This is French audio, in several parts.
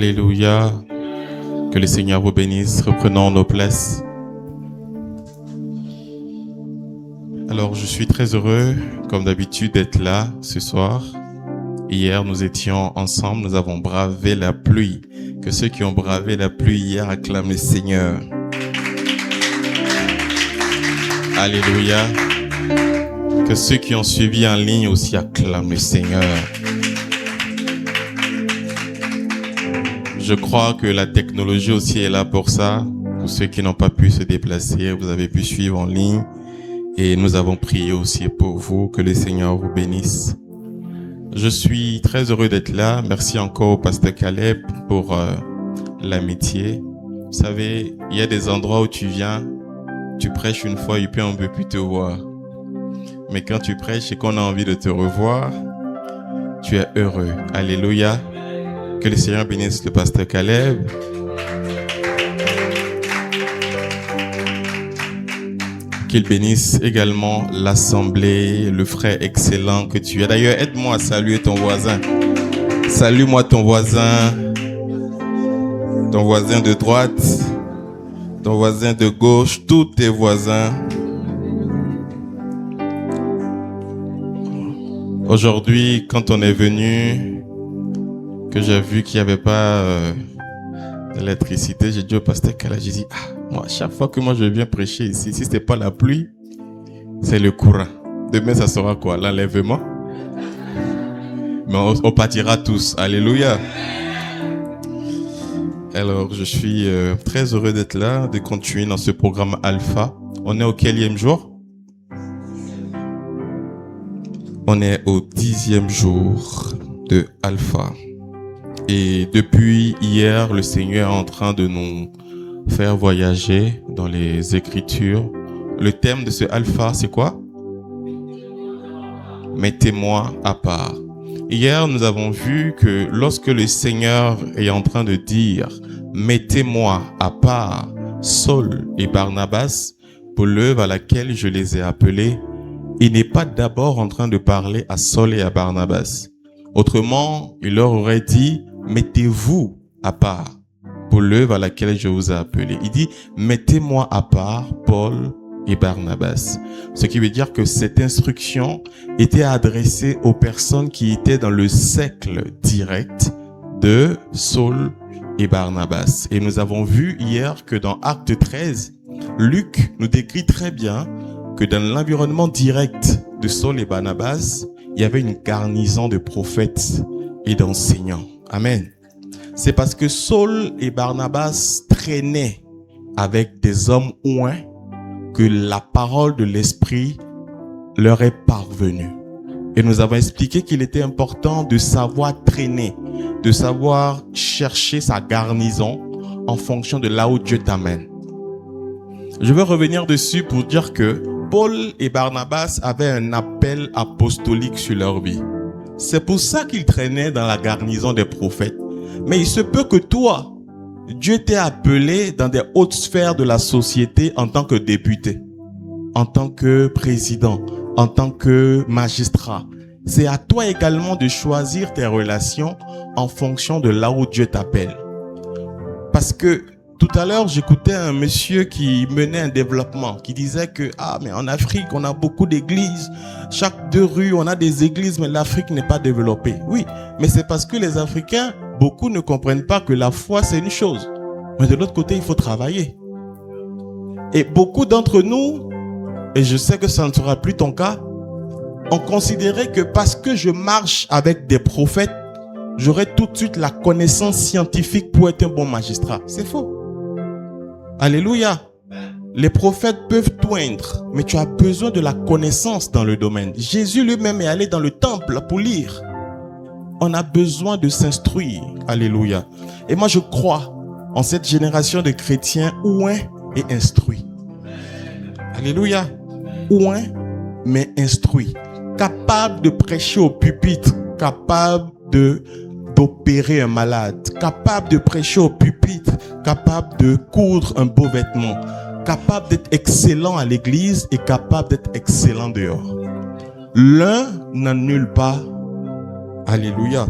Alléluia. Que le Seigneur vous bénisse. Reprenons nos places. Alors, je suis très heureux, comme d'habitude, d'être là ce soir. Hier, nous étions ensemble, nous avons bravé la pluie. Que ceux qui ont bravé la pluie hier acclament le Seigneur. Alléluia. Que ceux qui ont suivi en ligne aussi acclament le Seigneur. Je crois que la technologie aussi est là pour ça. Pour ceux qui n'ont pas pu se déplacer, vous avez pu suivre en ligne. Et nous avons prié aussi pour vous. Que le Seigneur vous bénisse. Je suis très heureux d'être là. Merci encore au pasteur Caleb pour l'amitié. Vous savez, il y a des endroits où tu viens, tu prêches une fois et puis on ne veut plus te voir. Mais quand tu prêches et qu'on a envie de te revoir, tu es heureux. Alléluia. Que le Seigneur bénisse le pasteur Caleb. Qu'il bénisse également l'assemblée, le frère excellent que tu es. D'ailleurs, aide-moi à saluer ton voisin. Salue-moi ton voisin de droite, ton voisin de gauche, tous tes voisins. Aujourd'hui, quand on est venu, que j'ai vu qu'il n'y avait pas d'électricité, j'ai dit au pasteur Kala, j'ai dit, moi, chaque fois que moi je viens prêcher ici, si ce n'est pas la pluie, c'est le courant. Demain, ça sera quoi? L'enlèvement? Mais on partira tous. Alléluia. Alors, je suis très heureux d'être là, de continuer dans ce programme Alpha. On est au quelième jour? On est au 10e jour de Alpha. Et depuis hier, le Seigneur est en train de nous faire voyager dans les Écritures. Le thème de ce Alpha, c'est quoi? Mettez-moi à part. Hier, nous avons vu que lorsque le Seigneur est en train de dire « Mettez-moi à part Saul et Barnabas pour l'œuvre à laquelle je les ai appelés », il n'est pas d'abord en train de parler à Saul et à Barnabas. Autrement, il leur aurait dit « Mettez-vous à part pour l'œuvre à laquelle je vous ai appelé ». Il dit « Mettez-moi à part Paul et Barnabas ». Ce qui veut dire que cette instruction était adressée aux personnes qui étaient dans le cercle direct de Saul et Barnabas. Et nous avons vu hier que dans Acte 13, Luc nous décrit très bien que dans l'environnement direct de Saul et Barnabas, il y avait une garnison de prophètes et d'enseignants. Amen. C'est parce que Saul et Barnabas traînaient avec des hommes oints que la parole de l'Esprit leur est parvenue. Et nous avons expliqué qu'il était important de savoir traîner, de savoir chercher sa garnison en fonction de là où Dieu t'amène. Je veux revenir dessus pour dire que Paul et Barnabas avaient un appel apostolique sur leur vie. C'est pour ça qu'ils traînaient dans la garnison des prophètes. Mais il se peut que toi, Dieu t'ait appelé dans des hautes sphères de la société en tant que député, en tant que président, en tant que magistrat. C'est à toi également de choisir tes relations en fonction de là où Dieu t'appelle. Parce que tout à l'heure, j'écoutais un monsieur qui menait un développement, qui disait que, mais en Afrique, on a beaucoup d'églises. Chaque 2 rues, on a des églises, mais l'Afrique n'est pas développée. Oui, mais c'est parce que les Africains, beaucoup ne comprennent pas que la foi, c'est une chose. Mais de l'autre côté, il faut travailler. Et beaucoup d'entre nous, et je sais que ça ne sera plus ton cas, ont considéré que parce que je marche avec des prophètes, j'aurai tout de suite la connaissance scientifique pour être un bon magistrat. C'est faux. Alléluia. Les prophètes peuvent t'oindre, mais tu as besoin de la connaissance dans le domaine. Jésus lui-même est allé dans le temple pour lire. On a besoin de s'instruire. Alléluia. Et moi, je crois en cette génération de chrétiens ouins et instruits. Alléluia. Ouins, mais instruits. Capables de prêcher au pupitre. Capables d'opérer un malade. Capables de prêcher au pupitre. Capable de coudre un beau vêtement, capable d'être excellent à l'église et capable d'être excellent dehors. L'un n'annule pas. Alléluia.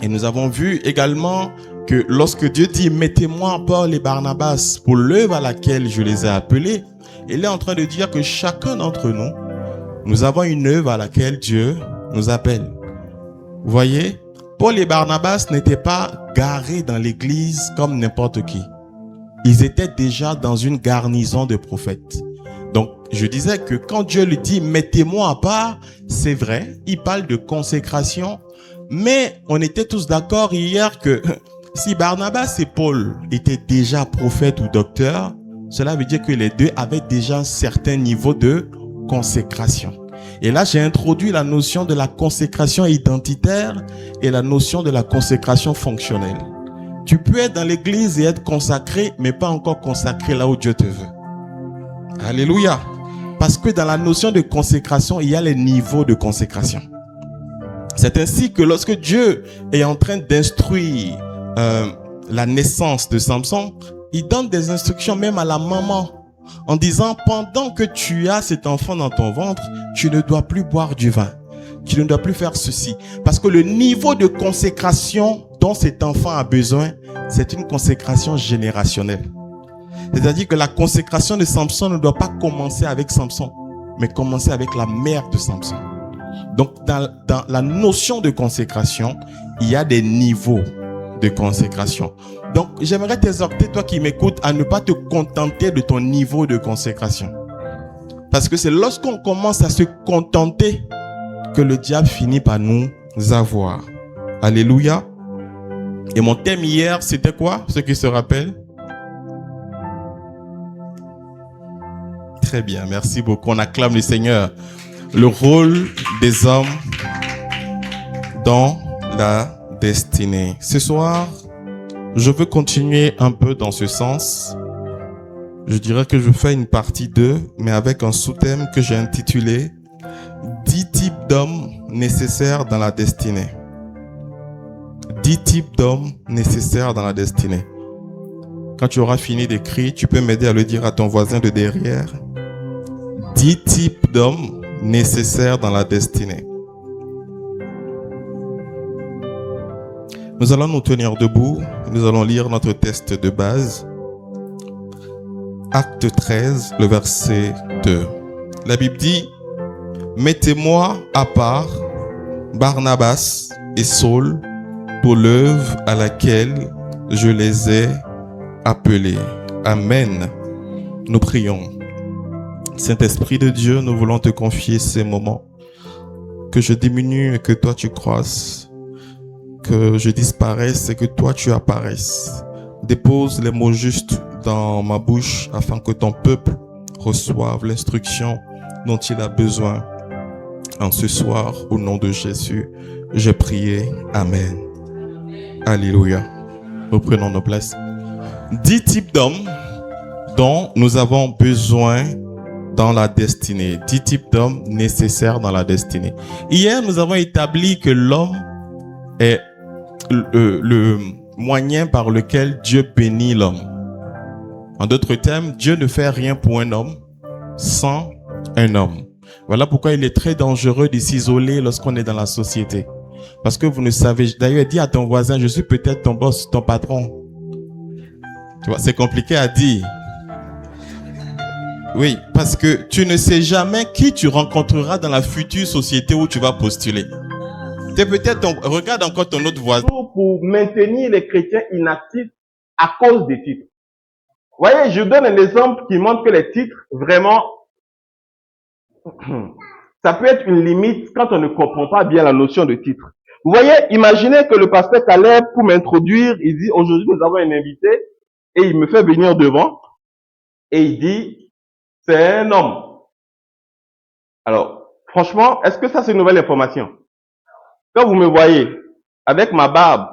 Et nous avons vu également que lorsque Dieu dit « Mettez-moi Paul et Barnabas pour l'œuvre à laquelle je les ai appelés », il est en train de dire que chacun d'entre nous, nous avons une œuvre à laquelle Dieu nous appelle. Vous voyez, Paul et Barnabas n'étaient pas garés dans l'église comme n'importe qui. Ils étaient déjà dans une garnison de prophètes. Donc, je disais que quand Dieu lui dit « Mettez-moi à part », c'est vrai, il parle de consécration, mais on était tous d'accord hier que si Barnabas et Paul étaient déjà prophètes ou docteurs, cela veut dire que les deux avaient déjà un certain niveau de consécration. Et là, j'ai introduit la notion de la consécration identitaire et la notion de la consécration fonctionnelle. Tu peux être dans l'église et être consacré, mais pas encore consacré là où Dieu te veut. Alléluia. Parce que dans la notion de consécration, il y a les niveaux de consécration. C'est ainsi que lorsque Dieu est en train d'instruire la naissance de Samson, il donne des instructions même à la maman en disant « Pendant que tu as cet enfant dans ton ventre, tu ne dois plus boire du vin. Tu ne dois plus faire ceci. » Parce que le niveau de consécration dont cet enfant a besoin, c'est une consécration générationnelle. C'est-à-dire que la consécration de Samson ne doit pas commencer avec Samson, mais commencer avec la mère de Samson. Donc, dans la notion de consécration, il y a des niveaux de consécration. Donc, j'aimerais t'exhorter, toi qui m'écoutes, à ne pas te contenter de ton niveau de consécration. Parce que c'est lorsqu'on commence à se contenter que le diable finit par nous avoir. Alléluia. Et mon thème hier, c'était quoi? Ceux qui se rappellent? Très bien, merci beaucoup. On acclame le Seigneur. Le rôle des hommes dans la destinée. Ce soir, je veux continuer un peu dans ce sens. Je dirais que je fais une partie 2, mais avec un sous-thème que j'ai intitulé « 10 types d'hommes nécessaires dans la destinée ». 10 types d'hommes nécessaires dans la destinée. Quand tu auras fini d'écrire, tu peux m'aider à le dire à ton voisin de derrière. 10 types d'hommes nécessaires dans la destinée. Nous allons nous tenir debout. Nous allons lire notre texte de base. Acte 13, le verset 2. La Bible dit « Mettez-moi à part Barnabas et Saul pour l'œuvre à laquelle je les ai appelés. » Amen. Nous prions. Saint-Esprit de Dieu, nous voulons te confier ces moments. Que je diminue et que toi tu croisses. Que je disparaisse et que toi tu apparaisses. Dépose les mots justes dans ma bouche afin que ton peuple reçoive l'instruction dont il a besoin. En ce soir, au nom de Jésus, j'ai prié. Amen. Alléluia. Reprenons nos places. 10 types d'hommes dont nous avons besoin dans la destinée. 10 types d'hommes nécessaires dans la destinée. Hier, nous avons établi que l'homme est le moyen par lequel Dieu bénit l'homme. En d'autres termes, Dieu ne fait rien pour un homme sans un homme. Voilà pourquoi il est très dangereux de s'isoler lorsqu'on est dans la société. Parce que vous ne savez, d'ailleurs, dis à ton voisin, je suis peut-être ton boss, ton patron. Tu vois, c'est compliqué à dire. Oui, parce que tu ne sais jamais qui tu rencontreras dans la future société où tu vas postuler. Regarde encore ton autre voisin. Pour maintenir les chrétiens inactifs à cause des titres. Vous voyez, je donne un exemple qui montre que les titres, vraiment, ça peut être une limite quand on ne comprend pas bien la notion de titre. Vous voyez, imaginez que le pasteur Caleb, pour m'introduire, il dit, aujourd'hui nous avons un invité, et il me fait venir devant, et il dit, c'est un homme. Alors, franchement, est-ce que ça c'est une nouvelle information? Quand vous me voyez avec ma barbe,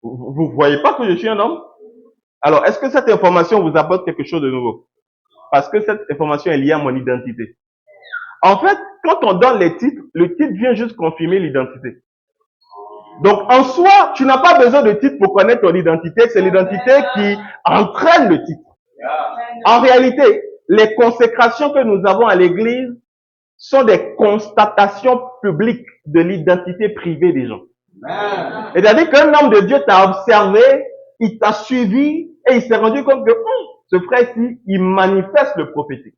vous voyez pas que je suis un homme? Alors, est-ce que cette information vous apporte quelque chose de nouveau? Parce que cette information est liée à mon identité. En fait, quand on donne les titres, le titre vient juste confirmer l'identité. Donc, en soi, tu n'as pas besoin de titre pour connaître ton identité. C'est l'identité qui entraîne le titre. En réalité, les consécrations que nous avons à l'église sont des constatations publiques de l'identité privée des gens. C'est-à-dire qu'un homme de Dieu t'a observé il t'a suivi et il s'est rendu compte que ce frère-ci, il manifeste le prophétique.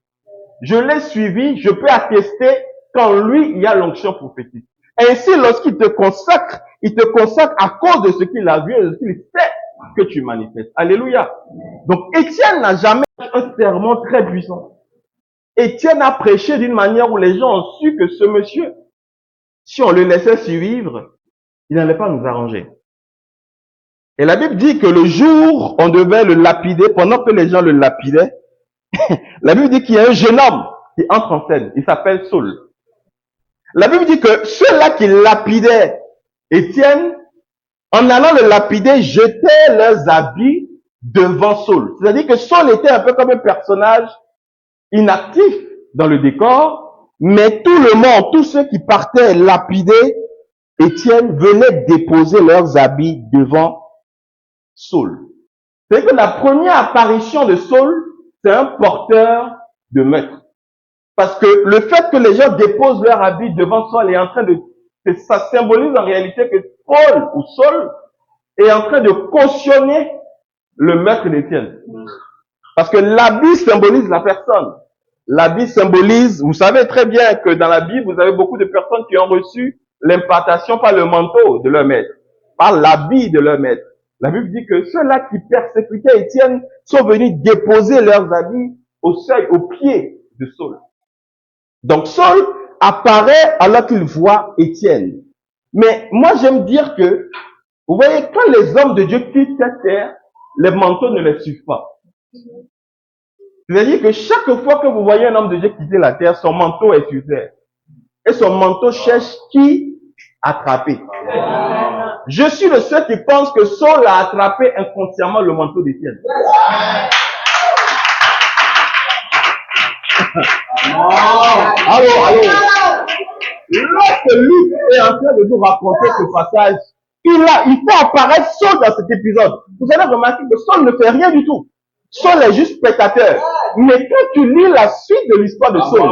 Je l'ai suivi, je peux attester qu'en lui, il y a l'onction prophétique. Ainsi, lorsqu'il te consacre à cause de ce qu'il a vu et de ce qu'il sait que tu manifestes. Alléluia. Donc, Étienne n'a jamais eu un sermon très puissant. Étienne a prêché d'une manière où les gens ont su que ce monsieur, si on le laissait suivre, il n'allait pas nous arranger. Et la Bible dit que le jour, on devait le lapider, pendant que les gens le lapidaient, la Bible dit qu'il y a un jeune homme qui entre en scène. Il s'appelle Saul. La Bible dit que ceux-là qui lapidaient Étienne, en allant le lapider, jetaient leurs habits devant Saul. C'est-à-dire que Saul était un peu comme un personnage inactif dans le décor, mais tout le monde, tous ceux qui partaient lapider Étienne venaient déposer leurs habits devant Saul. C'est que la première apparition de Saul, c'est un porteur de meurtre. Parce que le fait que les gens déposent leurs habits devant Saul est en train de, ça symbolise en réalité que Paul ou Saul est en train de cautionner le meurtre d'Étienne. Parce que l'habit symbolise la personne. L'habit symbolise, vous savez très bien que dans la Bible, vous avez beaucoup de personnes qui ont reçu l'impartation par le manteau de leur maître, par l'habit de leur maître. La Bible dit que ceux-là qui persécutaient Étienne sont venus déposer leurs habits au seuil, au pied de Saul. Donc Saul apparaît alors qu'il voit Étienne. Mais moi j'aime dire que, vous voyez, quand les hommes de Dieu quittent cette terre, les manteaux ne les suivent pas. C'est-à-dire que chaque fois que vous voyez un homme de Dieu quitter la terre, son manteau est sur terre. Et son manteau cherche qui attraper. Je suis le seul qui pense que Saul a attrapé inconsciemment le manteau d'Étienne. Allô. Lorsque Luc est en train de nous raconter ce passage, il fait apparaître Saul dans cet épisode. Vous allez remarquer que Saul ne fait rien du tout. Saul est juste spectateur. Mais quand tu lis la suite de l'histoire de Saul,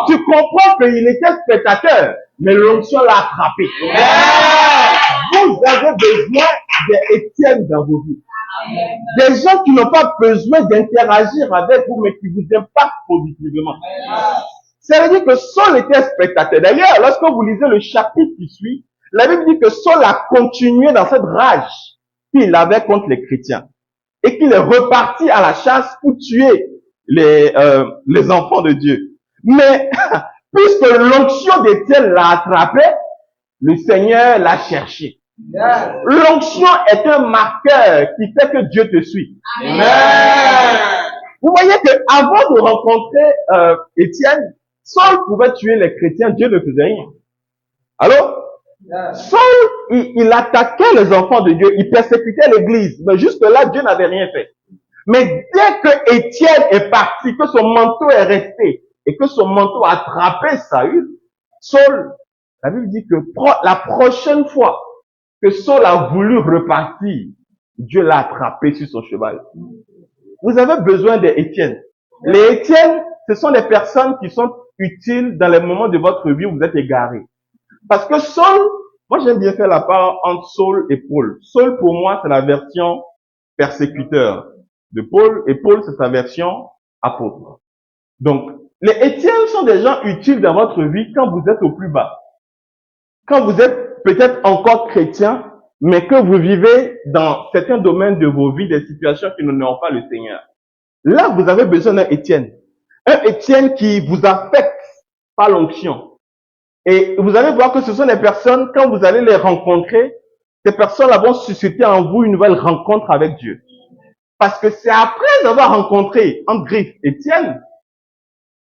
tu comprends qu'il était spectateur, mais l'onction l'a attrapé. Vous avez besoin d'Étienne dans vos vies. Des gens qui n'ont pas besoin d'interagir avec vous, mais qui vous impactent positivement. Ça veut dire que Saul était spectateur. D'ailleurs, lorsque vous lisez le chapitre qui suit, la Bible dit que Saul a continué dans cette rage qu'il avait contre les chrétiens. Et qu'il est reparti à la chasse pour tuer les enfants de Dieu. Mais, puisque l'onction d'Étienne l'a attrapé, le Seigneur l'a cherché. L'onction est un marqueur qui fait que Dieu te suit. Amen. Vous voyez que avant de rencontrer Étienne, Saul pouvait tuer les chrétiens, Dieu ne faisait rien. Alors, Saul, il attaquait les enfants de Dieu, il persécutait l'église, mais jusque-là, Dieu n'avait rien fait. Mais dès que Étienne est parti, que son manteau est resté, et que son manteau a attrapé Saül, Saul, la Bible dit que la prochaine fois que Saul a voulu repartir, Dieu l'a attrapé sur son cheval. Vous avez besoin d'Étienne. Les Étienne, ce sont des personnes qui sont utiles dans les moments de votre vie où vous êtes égarés. Parce que Saul, moi j'aime bien faire la part entre Saul et Paul. Saul pour moi c'est la version persécuteur de Paul et Paul c'est sa version apôtre. Donc les Étienne sont des gens utiles dans votre vie quand vous êtes au plus bas. Quand vous êtes peut-être encore chrétien, mais que vous vivez dans certains domaines de vos vies des situations qui n'honorent pas le Seigneur. Là vous avez besoin d'un Étienne. Un Étienne qui vous affecte par l'onction. Et vous allez voir que ce sont des personnes, quand vous allez les rencontrer, ces personnes-là vont susciter en vous une nouvelle rencontre avec Dieu. Parce que c'est après avoir rencontré, en griffe, Étienne,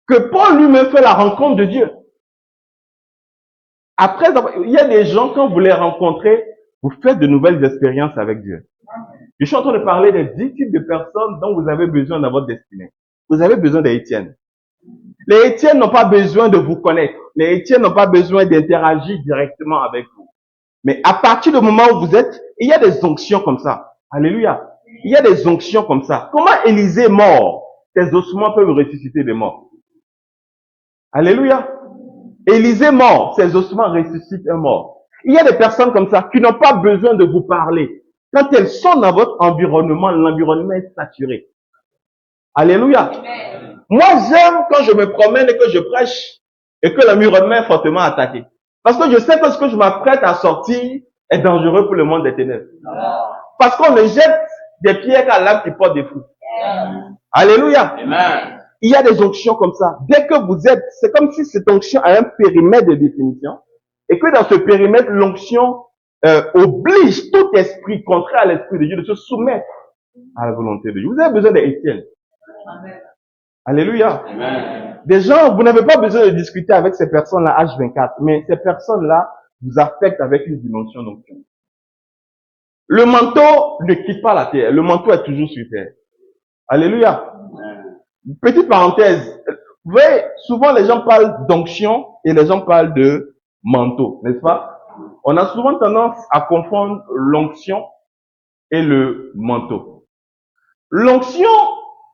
que Paul lui-même fait la rencontre de Dieu. Après, il y a des gens, quand vous les rencontrez, vous faites de nouvelles expériences avec Dieu. Je suis en train de parler des 10 types de personnes dont vous avez besoin dans votre destinée. Vous avez besoin d'Étienne. Les Étienne n'ont pas besoin de vous connaître. Les Étienne n'ont pas besoin d'interagir directement avec vous. Mais à partir du moment où vous êtes, il y a des onctions comme ça. Alléluia. Il y a des onctions comme ça. Comment Élisée est mort? Ses ossements peuvent ressusciter des morts. Alléluia. Élisée est mort, ses ossements ressuscitent un mort. Il y a des personnes comme ça qui n'ont pas besoin de vous parler. Quand elles sont dans votre environnement, l'environnement est saturé. Alléluia. Moi, j'aime quand je me promène et que je prêche et que l'environnement est fortement attaqué. Parce que je sais que ce que je m'apprête à sortir est dangereux pour le monde des ténèbres. Parce qu'on ne jette des pierres à l'âme qui porte des fruits. Alléluia. Il y a des onctions comme ça. Dès que vous êtes, c'est comme si cette onction a un périmètre de définition et que dans ce périmètre, l'onction oblige tout esprit contraire à l'esprit de Dieu de se soumettre à la volonté de Dieu. Vous avez besoin d'Étienne. Alléluia. Des gens, vous n'avez pas besoin de discuter avec ces personnes-là H24, mais ces personnes-là vous affectent avec une dimension d'onction. Le manteau ne quitte pas la terre. Le manteau est toujours sur terre. Alléluia. Petite parenthèse. Vous voyez, souvent les gens parlent d'onction et les gens parlent de manteau, n'est-ce pas? On a souvent tendance à confondre l'onction et le manteau. L'onction,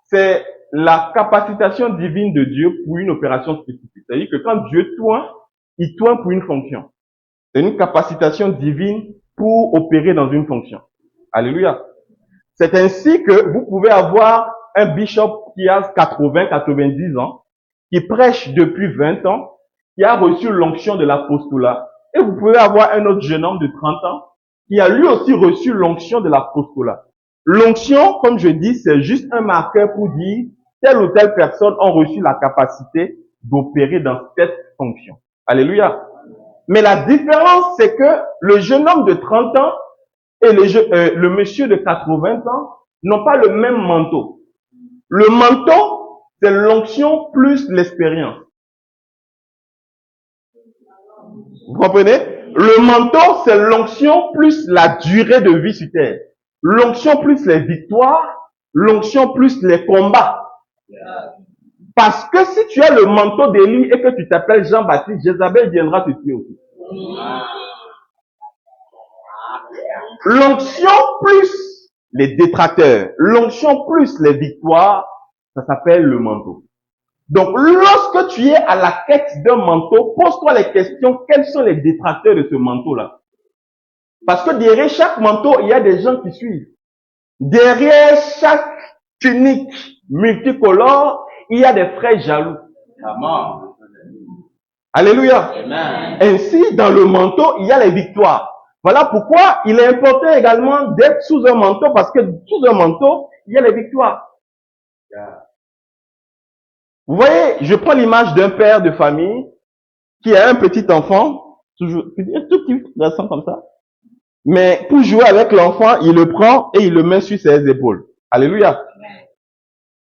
c'est la capacitation divine de Dieu pour une opération spécifique. C'est-à-dire que quand Dieu tourne, il tourne pour une fonction. C'est une capacitation divine pour opérer dans une fonction. Alléluia. C'est ainsi que vous pouvez avoir un bishop qui a 80, 90 ans, qui prêche depuis 20 ans, qui a reçu l'onction de l'apostolat. Et vous pouvez avoir un autre jeune homme de 30 ans, qui a lui aussi reçu l'onction de l'apostolat. L'onction, comme je dis, c'est juste un marqueur pour dire telle ou telle personne a reçu la capacité d'opérer dans cette fonction. Alléluia. Mais la différence, c'est que le jeune homme de 30 ans et le monsieur de 80 ans n'ont pas le même manteau. Le manteau, c'est l'onction plus l'expérience. Vous comprenez? Le manteau, c'est l'onction plus la durée de vie sur terre. L'onction plus les victoires, l'onction plus les combats. Parce que si tu as le manteau d'Élie et que tu t'appelles Jean-Baptiste, Jézabel viendra te tuer aussi. L'onction plus les détracteurs, l'onction plus les victoires, ça s'appelle le manteau. Donc, lorsque tu es à la quête d'un manteau, pose-toi les questions, quels sont les détracteurs de ce manteau-là? Parce que derrière chaque manteau, il y a des gens qui suivent. Derrière chaque tunique multicolore, il y a des frères jaloux. Amen. Alléluia. Amen. Ainsi, dans le manteau, il y a les victoires. Voilà pourquoi il est important également d'être sous un manteau, parce que sous un manteau, il y a les victoires. Vous voyez, je prends l'image d'un père de famille qui a un petit enfant, toujours, un tout petit garçon comme ça. Mais pour jouer avec l'enfant, il le prend et il le met sur ses épaules. Alléluia.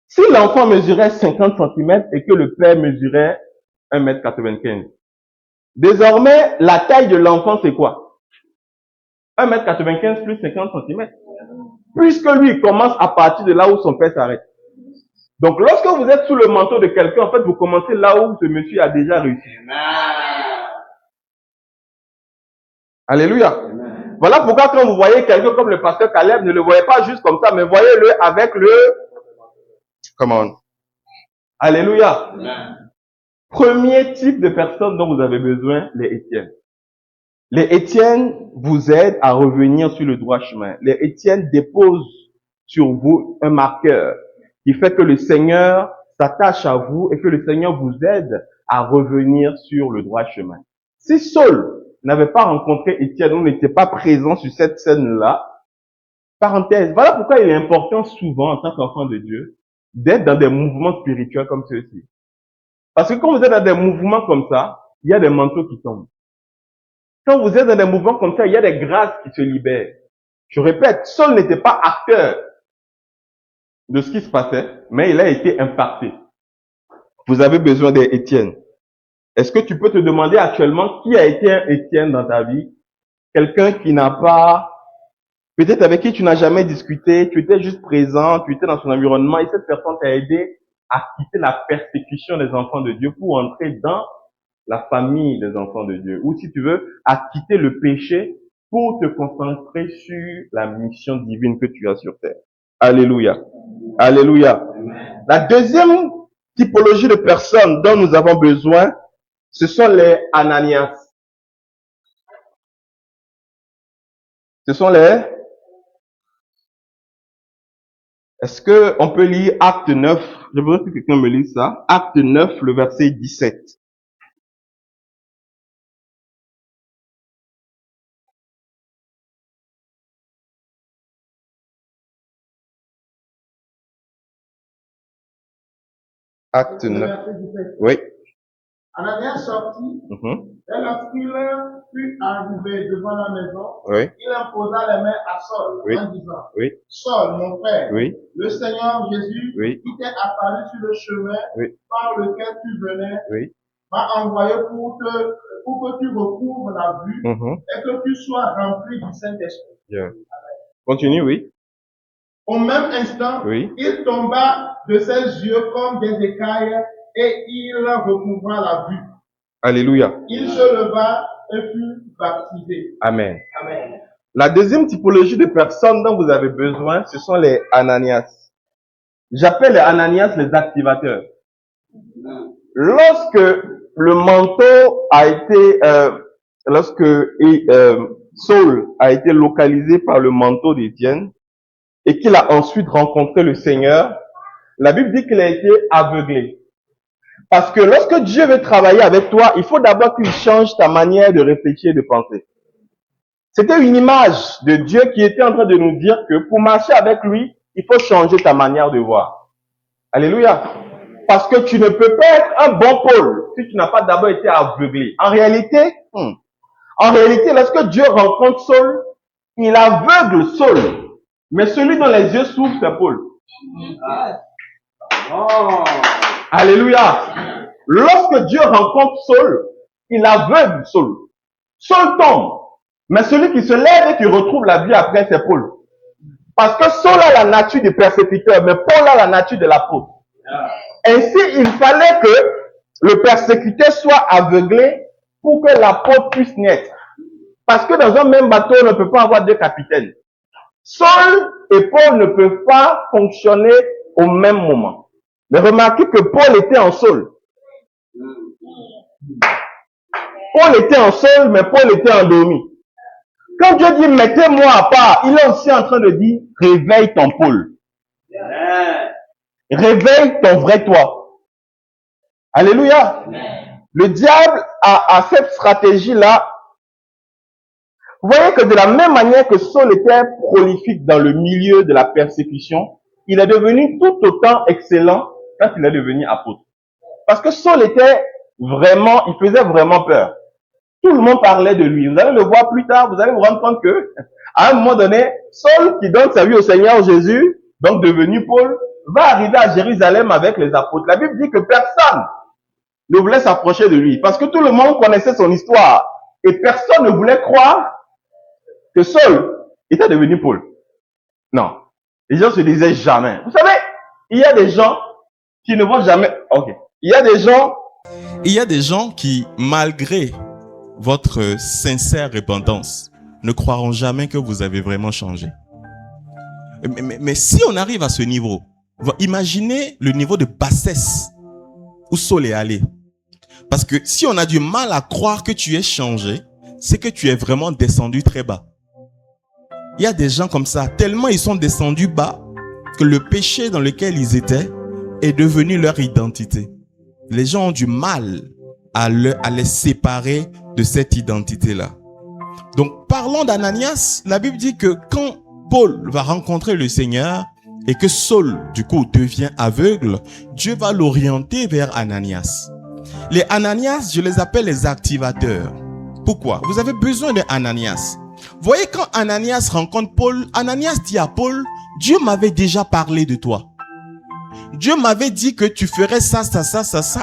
Si l'enfant mesurait 50 cm et que le père mesurait 1m95, désormais, la taille de l'enfant, c'est quoi? 1m95 plus 50 cm. Puisque lui, il commence à partir de là où son père s'arrête. Donc, lorsque vous êtes sous le manteau de quelqu'un, en fait, vous commencez là où ce monsieur a déjà réussi. Alléluia. Amen. Voilà pourquoi quand vous voyez quelqu'un comme le pasteur Caleb, ne le voyez pas juste comme ça, mais voyez-le avec le... Come on. Alléluia. Amen. Premier type de personne dont vous avez besoin, les Étienne. Les Étienne vous aident à revenir sur le droit chemin. Les Étienne déposent sur vous un marqueur qui fait que le Seigneur s'attache à vous et que le Seigneur vous aide à revenir sur le droit chemin. Si Saul n'avait pas rencontré Étienne, on n'était pas présent sur cette scène-là, parenthèse, voilà pourquoi il est important souvent, en tant qu'enfant de Dieu, d'être dans des mouvements spirituels comme ceux-ci. Parce que quand vous êtes dans des mouvements comme ça, il y a des manteaux qui tombent. Quand vous êtes dans des mouvements comme ça, il y a des grâces qui se libèrent. Je répète, Saul n'était pas acteur de ce qui se passait, mais il a été impacté. Vous avez besoin d'Étienne. Est-ce que tu peux te demander actuellement qui a été un Étienne dans ta vie? Quelqu'un qui n'a pas, peut-être avec qui tu n'as jamais discuté, tu étais juste présent, tu étais dans son environnement et cette personne t'a aidé à quitter la persécution des enfants de Dieu pour entrer dans la famille des enfants de Dieu. Ou si tu veux, à quitter le péché pour te concentrer sur la mission divine que tu as sur terre. Alléluia. Alléluia. La deuxième typologie de personnes dont nous avons besoin, ce sont les Ananias. Ce sont les Est-ce que on peut lire Acte 9? Je voudrais que quelqu'un me lise ça. Acte 9, le verset 17. Acte 9. Oui. Ananias sortit, Mhm. et lorsqu'il fut arrivé devant la maison, Oui. il imposa les mains à Saul Oui. en disant, Oui. Saul, mon frère, Oui. le Seigneur Jésus, Oui. qui t'est apparu sur le chemin Oui. par lequel tu venais, Oui. m'a envoyé pour que tu recouvres la vue Mhm. et que tu sois rempli du Saint-Esprit. Yeah. Continue, oui. Au même instant, Oui. il tomba de ses yeux comme des écailles et il recouvra la vue. Alléluia. Il se leva et fut baptisé. Amen. Amen. La deuxième typologie de personnes dont vous avez besoin, ce sont les Ananias. J'appelle les Ananias les activateurs. Lorsque le manteau a été, Saul a été localisé par le manteau d'Étienne et qu'il a ensuite rencontré le Seigneur, la Bible dit qu'il a été aveuglé. Parce que lorsque Dieu veut travailler avec toi, il faut d'abord qu'il change ta manière de réfléchir et de penser. C'était une image de Dieu qui était en train de nous dire que pour marcher avec lui, il faut changer ta manière de voir. Alléluia. Parce que tu ne peux pas être un bon Paul si tu n'as pas d'abord été aveuglé. En réalité, lorsque Dieu rencontre Saul, il aveugle Saul. Mais celui dont les yeux s'ouvrent, c'est Paul. Alléluia. Lorsque Dieu rencontre Saul, il aveugle Saul. Saul tombe. Mais celui qui se lève et qui retrouve la vie après, c'est Paul. Parce que Saul a la nature du persécuteur, mais Paul a la nature de l'apôtre. Ainsi, il fallait que le persécuteur soit aveuglé pour que l'apôtre puisse naître. Parce que dans un même bateau, on ne peut pas avoir deux capitaines. Saul et Paul ne peuvent pas fonctionner au même moment. Mais remarquez que Paul était en Saul. Paul était en Saul, mais Paul était endormi. Quand Dieu dit mettez-moi à part, il est aussi en train de dire réveille ton Paul. Réveille ton vrai toi. Alléluia. Le diable a cette stratégie-là. Vous voyez que de la même manière que Saul était prolifique dans le milieu de la persécution, il est devenu tout autant excellent quand il est devenu apôtre. Parce que Saul était vraiment, il faisait vraiment peur. Tout le monde parlait de lui. Vous allez le voir plus tard, vous allez vous rendre compte que, à un moment donné, Saul, qui donne sa vie au Seigneur Jésus, donc devenu Paul, va arriver à Jérusalem avec les apôtres. La Bible dit que personne ne voulait s'approcher de lui, parce que tout le monde connaissait son histoire, et personne ne voulait croire que Saul était devenu Paul. Non. Les gens se disaient jamais. Vous savez, il y a des gens qui ne vont jamais, il y a des gens qui, malgré votre sincère repentance, ne croiront jamais que vous avez vraiment changé. Mais si on arrive à ce niveau, imaginez le niveau de bassesse où Saul est allé. Parce que si on a du mal à croire que tu es changé, c'est que tu es vraiment descendu très bas. Il y a des gens comme ça, tellement ils sont descendus bas que le péché dans lequel ils étaient est devenu leur identité. Les gens ont du mal à les séparer de cette identité-là. Donc, parlons d'Ananias. La Bible dit que quand Paul va rencontrer le Seigneur et que Saul, du coup, devient aveugle, Dieu va l'orienter vers Ananias. Les Ananias, je les appelle les activateurs. Pourquoi? Vous avez besoin d'Ananias. Vous voyez, quand Ananias rencontre Paul, Ananias dit à Paul, Dieu m'avait déjà parlé de toi. Dieu m'avait dit que tu ferais ça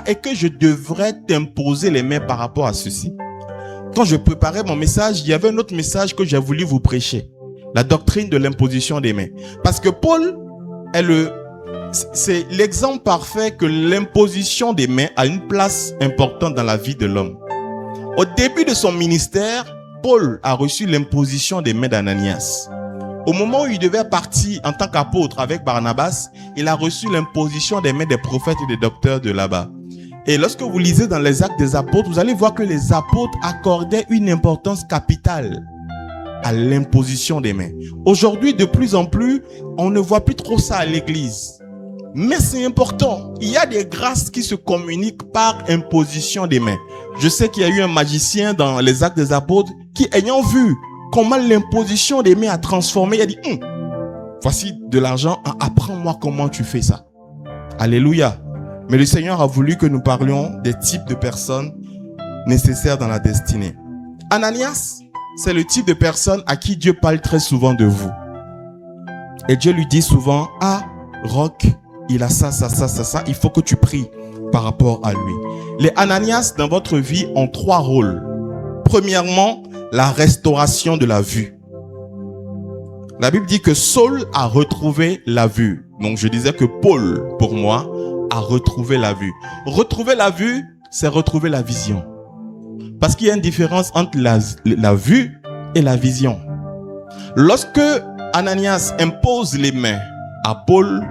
et que je devrais t'imposer les mains par rapport à ceci. Quand je préparais mon message, il y avait un autre message que j'ai voulu vous prêcher. La doctrine de l'imposition des mains. Parce que Paul c'est l'exemple parfait que l'imposition des mains a une place importante dans la vie de l'homme. Au début de son ministère, Paul a reçu l'imposition des mains d'Ananias. Au moment où il devait partir en tant qu'apôtre avec Barnabas, il a reçu l'imposition des mains des prophètes et des docteurs de là-bas. Et lorsque vous lisez dans les actes des apôtres, vous allez voir que les apôtres accordaient une importance capitale à l'imposition des mains. Aujourd'hui, de plus en plus, on ne voit plus trop ça à l'église. Mais c'est important. Il y a des grâces qui se communiquent par imposition des mains. Je sais qu'il y a eu un magicien dans les Actes des Apôtres qui, ayant vu comment l'imposition des mains a transformé, il a dit, voici de l'argent, apprends-moi comment tu fais ça. Alléluia. Mais le Seigneur a voulu que nous parlions des types de personnes nécessaires dans la destinée. Ananias, c'est le type de personne à qui Dieu parle très souvent de vous. Et Dieu lui dit souvent, Roch, il a ça, il faut que tu pries par rapport à lui. Les Ananias dans votre vie ont 3 rôles. Premièrement, la restauration de la vue. La Bible dit que Saul a retrouvé la vue. Donc je disais que Paul, pour moi, a retrouvé la vue. Retrouver la vue, c'est retrouver la vision. Parce qu'il y a une différence entre la vue et la vision. Lorsque Ananias impose les mains à Paul,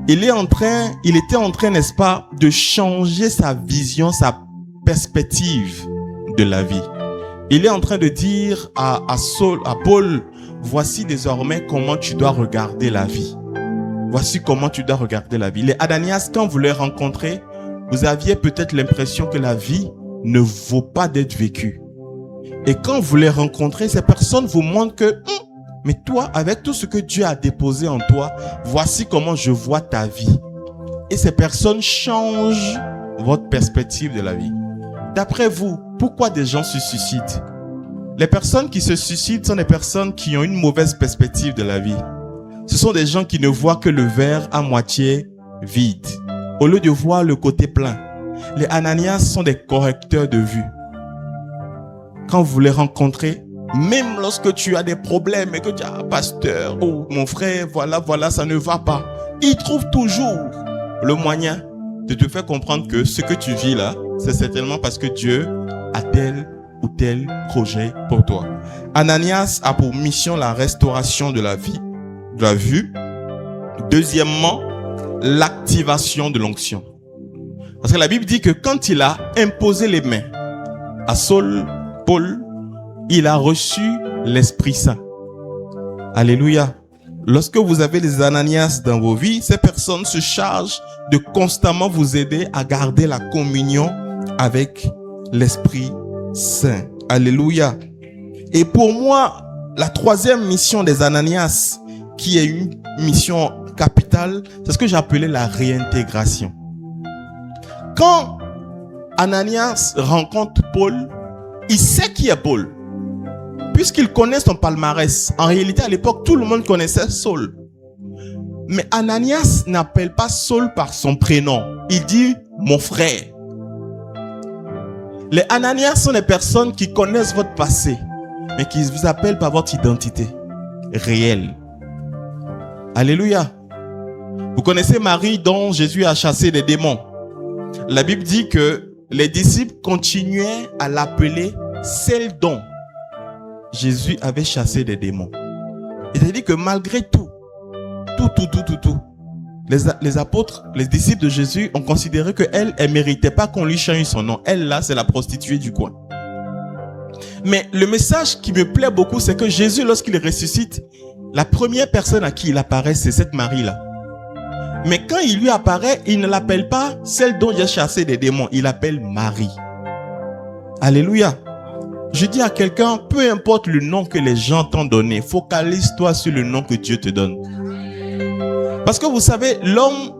il était en train, n'est-ce pas, de changer sa vision, sa perspective de la vie. Il est en train de dire à Paul, voici désormais comment tu dois regarder la vie. Voici comment tu dois regarder la vie. Les Ananias, quand vous les rencontrez, vous aviez peut-être l'impression que la vie ne vaut pas d'être vécue. Et quand vous les rencontrez, ces personnes vous montrent que, mais toi, avec tout ce que Dieu a déposé en toi, voici comment je vois ta vie. Et ces personnes changent votre perspective de la vie. D'après vous, pourquoi des gens se suicident? Les personnes qui se suicident sont des personnes qui ont une mauvaise perspective de la vie. Ce sont des gens qui ne voient que le verre à moitié vide, au lieu de voir le côté plein. Les Ananias sont des correcteurs de vue. Quand vous les rencontrez, même lorsque tu as des problèmes et que tu dis, pasteur, mon frère, voilà, ça ne va pas. Ils trouvent toujours le moyen de te faire comprendre que ce que tu vis là, c'est certainement parce que Dieu a tel ou tel projet pour toi. Ananias a pour mission la restauration de la vie, de la vue. Deuxièmement, l'activation de l'onction. Parce que la Bible dit que quand il a imposé les mains à Paul, il a reçu l'Esprit Saint. Alléluia. Lorsque vous avez des Ananias dans vos vies, ces personnes se chargent de constamment vous aider à garder la communion avec l'Esprit Saint. Alléluia. Et pour moi, la troisième mission des Ananias, qui est une mission capitale, c'est ce que j'appelais la réintégration. Quand Ananias rencontre Paul, il sait qui est Paul. Puisqu'il connaît son palmarès. En réalité, à l'époque, tout le monde connaissait Saul. Mais Ananias n'appelle pas Saul par son prénom. Il dit « mon frère ». Les Ananias sont des personnes qui connaissent votre passé, mais qui vous appellent par votre identité réelle. Alléluia. Vous connaissez Marie dont Jésus a chassé des démons. La Bible dit que les disciples continuaient à l'appeler celle dont Jésus avait chassé des démons. Et c'est-à-dire que malgré tout, les apôtres, les disciples de Jésus ont considéré qu'elle ne méritait pas qu'on lui change son nom. Elle, là, c'est la prostituée du coin. Mais le message qui me plaît beaucoup, c'est que Jésus, lorsqu'il ressuscite, la première personne à qui il apparaît, c'est cette Marie-là. Mais quand il lui apparaît, il ne l'appelle pas celle dont j'ai chassé des démons. Il l'appelle Marie. Alléluia. Je dis à quelqu'un, peu importe le nom que les gens t'ont donné, focalise-toi sur le nom que Dieu te donne. Parce que vous savez, l'homme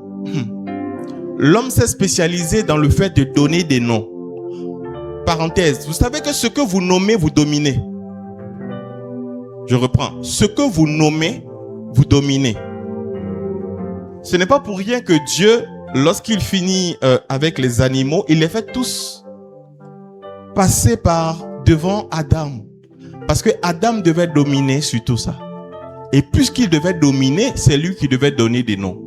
s'est spécialisé dans le fait de donner des noms. Parenthèse, vous savez que ce que vous nommez, vous dominez. Je reprends. Ce que vous nommez, vous dominez. Ce n'est pas pour rien que Dieu, lorsqu'il finit avec les animaux, il les fait tous passer par devant Adam. Parce que Adam devait dominer sur tout ça. Et puisqu'il devait dominer, c'est lui qui devait donner des noms.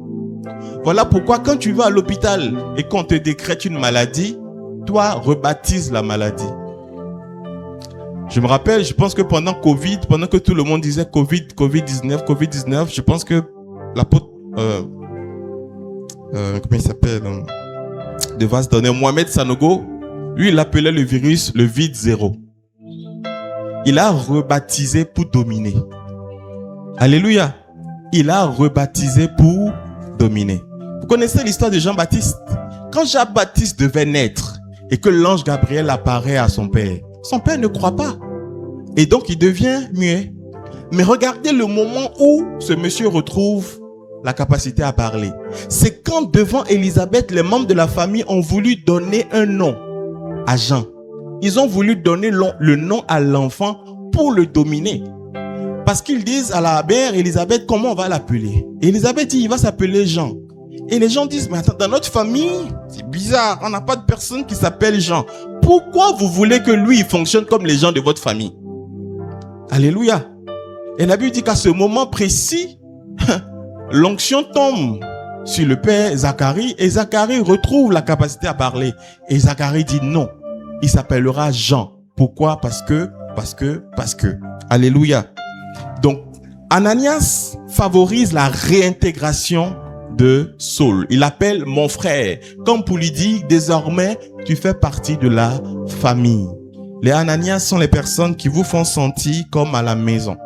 Voilà pourquoi quand tu vas à l'hôpital et qu'on te décrète une maladie, toi, rebaptise la maladie. Je me rappelle, je pense que pendant Covid, pendant que tout le monde disait Covid-19, je pense que l'apôtre, comment il s'appelle, de Vas donner Mohamed Sanogo, lui, il appelait le virus le vide zéro. il a rebaptisé pour dominer. Alléluia. Il a rebaptisé pour dominer. Vous connaissez l'histoire de Jean-Baptiste? Quand Jean-Baptiste devait naître et que l'ange Gabriel apparaît à son père ne croit pas. Et donc il devient muet. Mais regardez le moment où ce monsieur retrouve la capacité à parler. C'est quand devant Élisabeth, les membres de la famille ont voulu donner un nom à Jean. Ils ont voulu donner le nom à l'enfant pour le dominer. Parce qu'ils disent à la mère Élisabeth, comment on va l'appeler? Élisabeth dit, il va s'appeler Jean. Et les gens disent, mais attends, dans notre famille, c'est bizarre, on n'a pas de personne qui s'appelle Jean. Pourquoi vous voulez que lui, il fonctionne comme les gens de votre famille? Alléluia. Et la Bible dit qu'à ce moment précis, l'onction tombe sur le père Zacharie et Zacharie retrouve la capacité à parler. Et Zacharie dit non, il s'appellera Jean. Pourquoi? Parce que. Alléluia. Donc, Ananias favorise la réintégration de Saul. Il appelle mon frère, comme pour lui dire, désormais, tu fais partie de la famille. Les Ananias sont les personnes qui vous font sentir comme à la maison.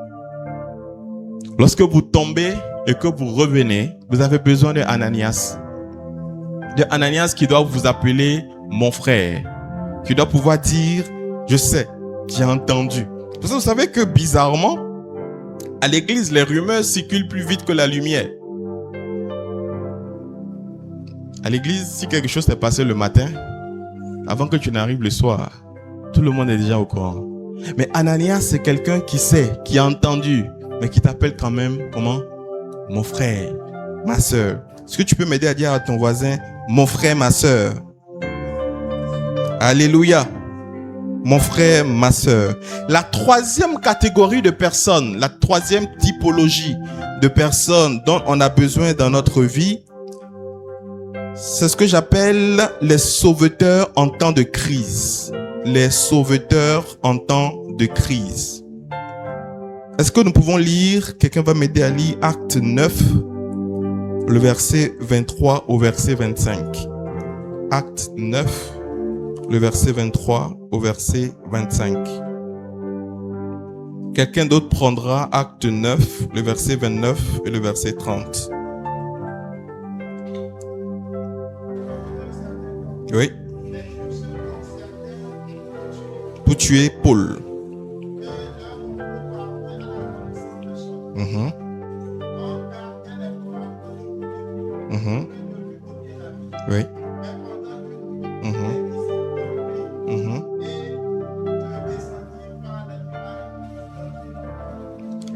Lorsque vous tombez et que vous revenez, vous avez besoin de Ananias. De Ananias qui doit vous appeler mon frère. Qui doit pouvoir dire, je sais, j'ai entendu. Parce que vous savez que bizarrement, à l'église, les rumeurs circulent plus vite que la lumière. À l'église, si quelque chose s'est passé le matin, avant que tu n'arrives le soir, tout le monde est déjà au courant. Mais Ananias, c'est quelqu'un qui sait, qui a entendu, mais qui t'appelle quand même, comment? Mon frère, ma sœur. Est-ce que tu peux m'aider à dire à ton voisin, mon frère, ma sœur? Alléluia. Mon frère, ma sœur. La troisième catégorie de personnes, la troisième typologie de personnes dont on a besoin dans notre vie, c'est ce que j'appelle les sauveteurs en temps de crise. Les sauveteurs en temps de crise. Est-ce que nous pouvons lire, quelqu'un va m'aider à lire Acte 9, le verset 23 au verset 25. Acte 9, le verset 23 au verset 25. Quelqu'un d'autre prendra Acte 9, le verset 29 et le verset 30. Oui. Pour tuer Paul. Oui.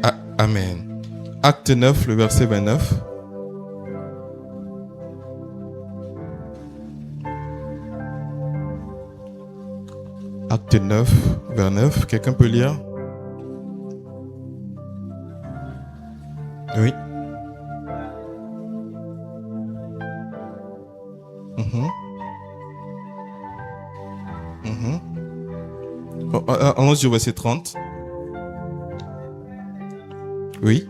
Ah, amen. Acte 9, le verset 29. Acte 9, vers 9. Quelqu'un peut lire? Oui. Allons-y au verset 30. Oui.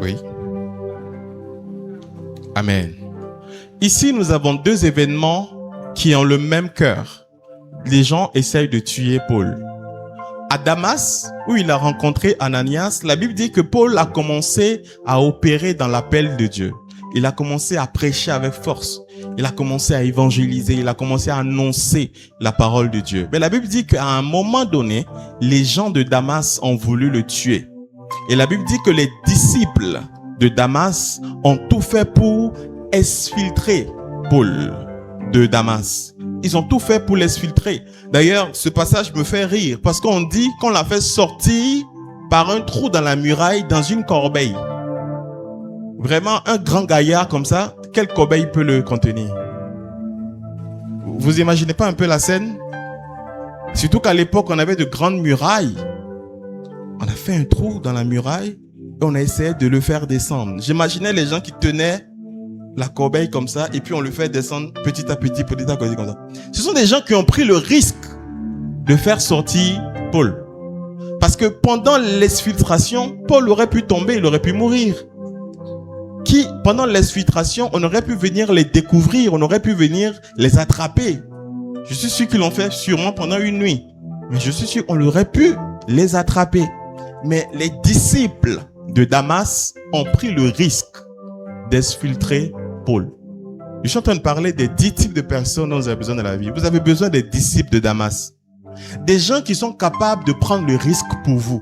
Oui. Amen. Ici, nous avons deux événements qui ont le même cœur. Les gens essayent de tuer Paul. À Damas, où il a rencontré Ananias, la Bible dit que Paul a commencé à opérer dans l'appel de Dieu. Il a commencé à prêcher avec force. Il a commencé à évangéliser. Il a commencé à annoncer la parole de Dieu. Mais la Bible dit qu'à un moment donné, les gens de Damas ont voulu le tuer. Et la Bible dit que les disciples de Damas ont tout fait pour exfiltrer Paul de Damas. Ils ont tout fait pour l'exfiltrer. D'ailleurs, ce passage me fait rire parce qu'on dit qu'on l'a fait sortir par un trou dans la muraille dans une corbeille. Vraiment, un grand gaillard comme ça, quelle corbeille peut le contenir? Vous imaginez pas un peu la scène? Surtout qu'à l'époque, on avait de grandes murailles. On a fait un trou dans la muraille et on a essayé de le faire descendre. J'imaginais les gens qui tenaient la corbeille comme ça et puis on le fait descendre petit à petit comme ça. Ce sont des gens qui ont pris le risque de faire sortir Paul. Parce que pendant l'exfiltration, Paul aurait pu tomber, il aurait pu mourir. Pendant l'exfiltration, on aurait pu venir les découvrir, on aurait pu venir les attraper. Je suis sûr qu'ils l'ont fait sûrement pendant une nuit. Mais je suis sûr qu'on aurait pu les attraper. Mais les disciples de Damas ont pris le risque d'exfiltrer Paul. Je suis en train de parler des 10 types de personnes dont vous avez besoin dans la vie. Vous avez besoin des disciples de Damas. Des gens qui sont capables de prendre le risque pour vous.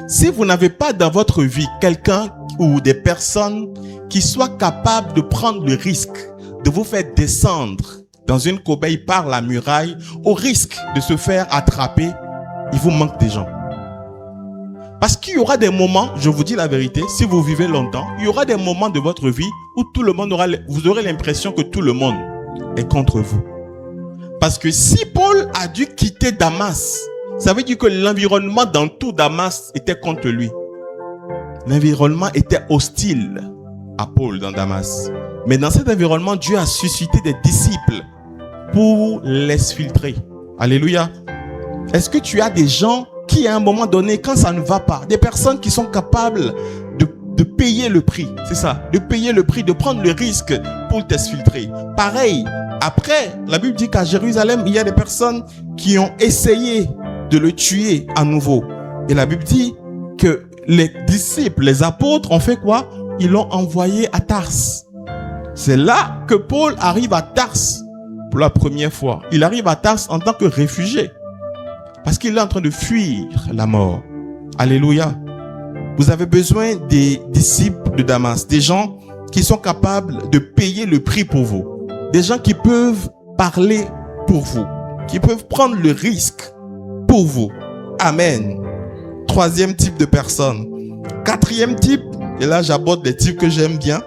Si vous n'avez pas dans votre vie quelqu'un ou des personnes qui soient capables de prendre le risque de vous faire descendre dans une corbeille par la muraille au risque de se faire attraper, il vous manque des gens. Parce qu'il y aura des moments, je vous dis la vérité, si vous vivez longtemps, il y aura des moments de votre vie où tout le monde vous aurez l'impression que tout le monde est contre vous. Parce que si Paul a dû quitter Damas, ça veut dire que l'environnement dans tout Damas était contre lui. L'environnement était hostile à Paul dans Damas. Mais dans cet environnement, Dieu a suscité des disciples pour l'exfiltrer. Alléluia. Est-ce que tu as des gens qui, à un moment donné, quand ça ne va pas, des personnes qui sont capables de payer le prix, c'est ça, de payer le prix, de prendre le risque pour t'exfiltrer. Pareil, après, la Bible dit qu'à Jérusalem, il y a des personnes qui ont essayé de le tuer à nouveau. Et la Bible dit que les disciples, les apôtres ont fait quoi? Ils l'ont envoyé à Tars. C'est là que Paul arrive à Tars pour la première fois. Il arrive à Tars en tant que réfugié. Parce qu'il est en train de fuir la mort. Alléluia. Vous avez besoin des disciples de Damas, des gens qui sont capables de payer le prix pour vous. Des gens qui peuvent parler pour vous, qui peuvent prendre le risque pour vous. Amen. Troisième type de personne. Quatrième type, et là j'aborde des types que j'aime bien.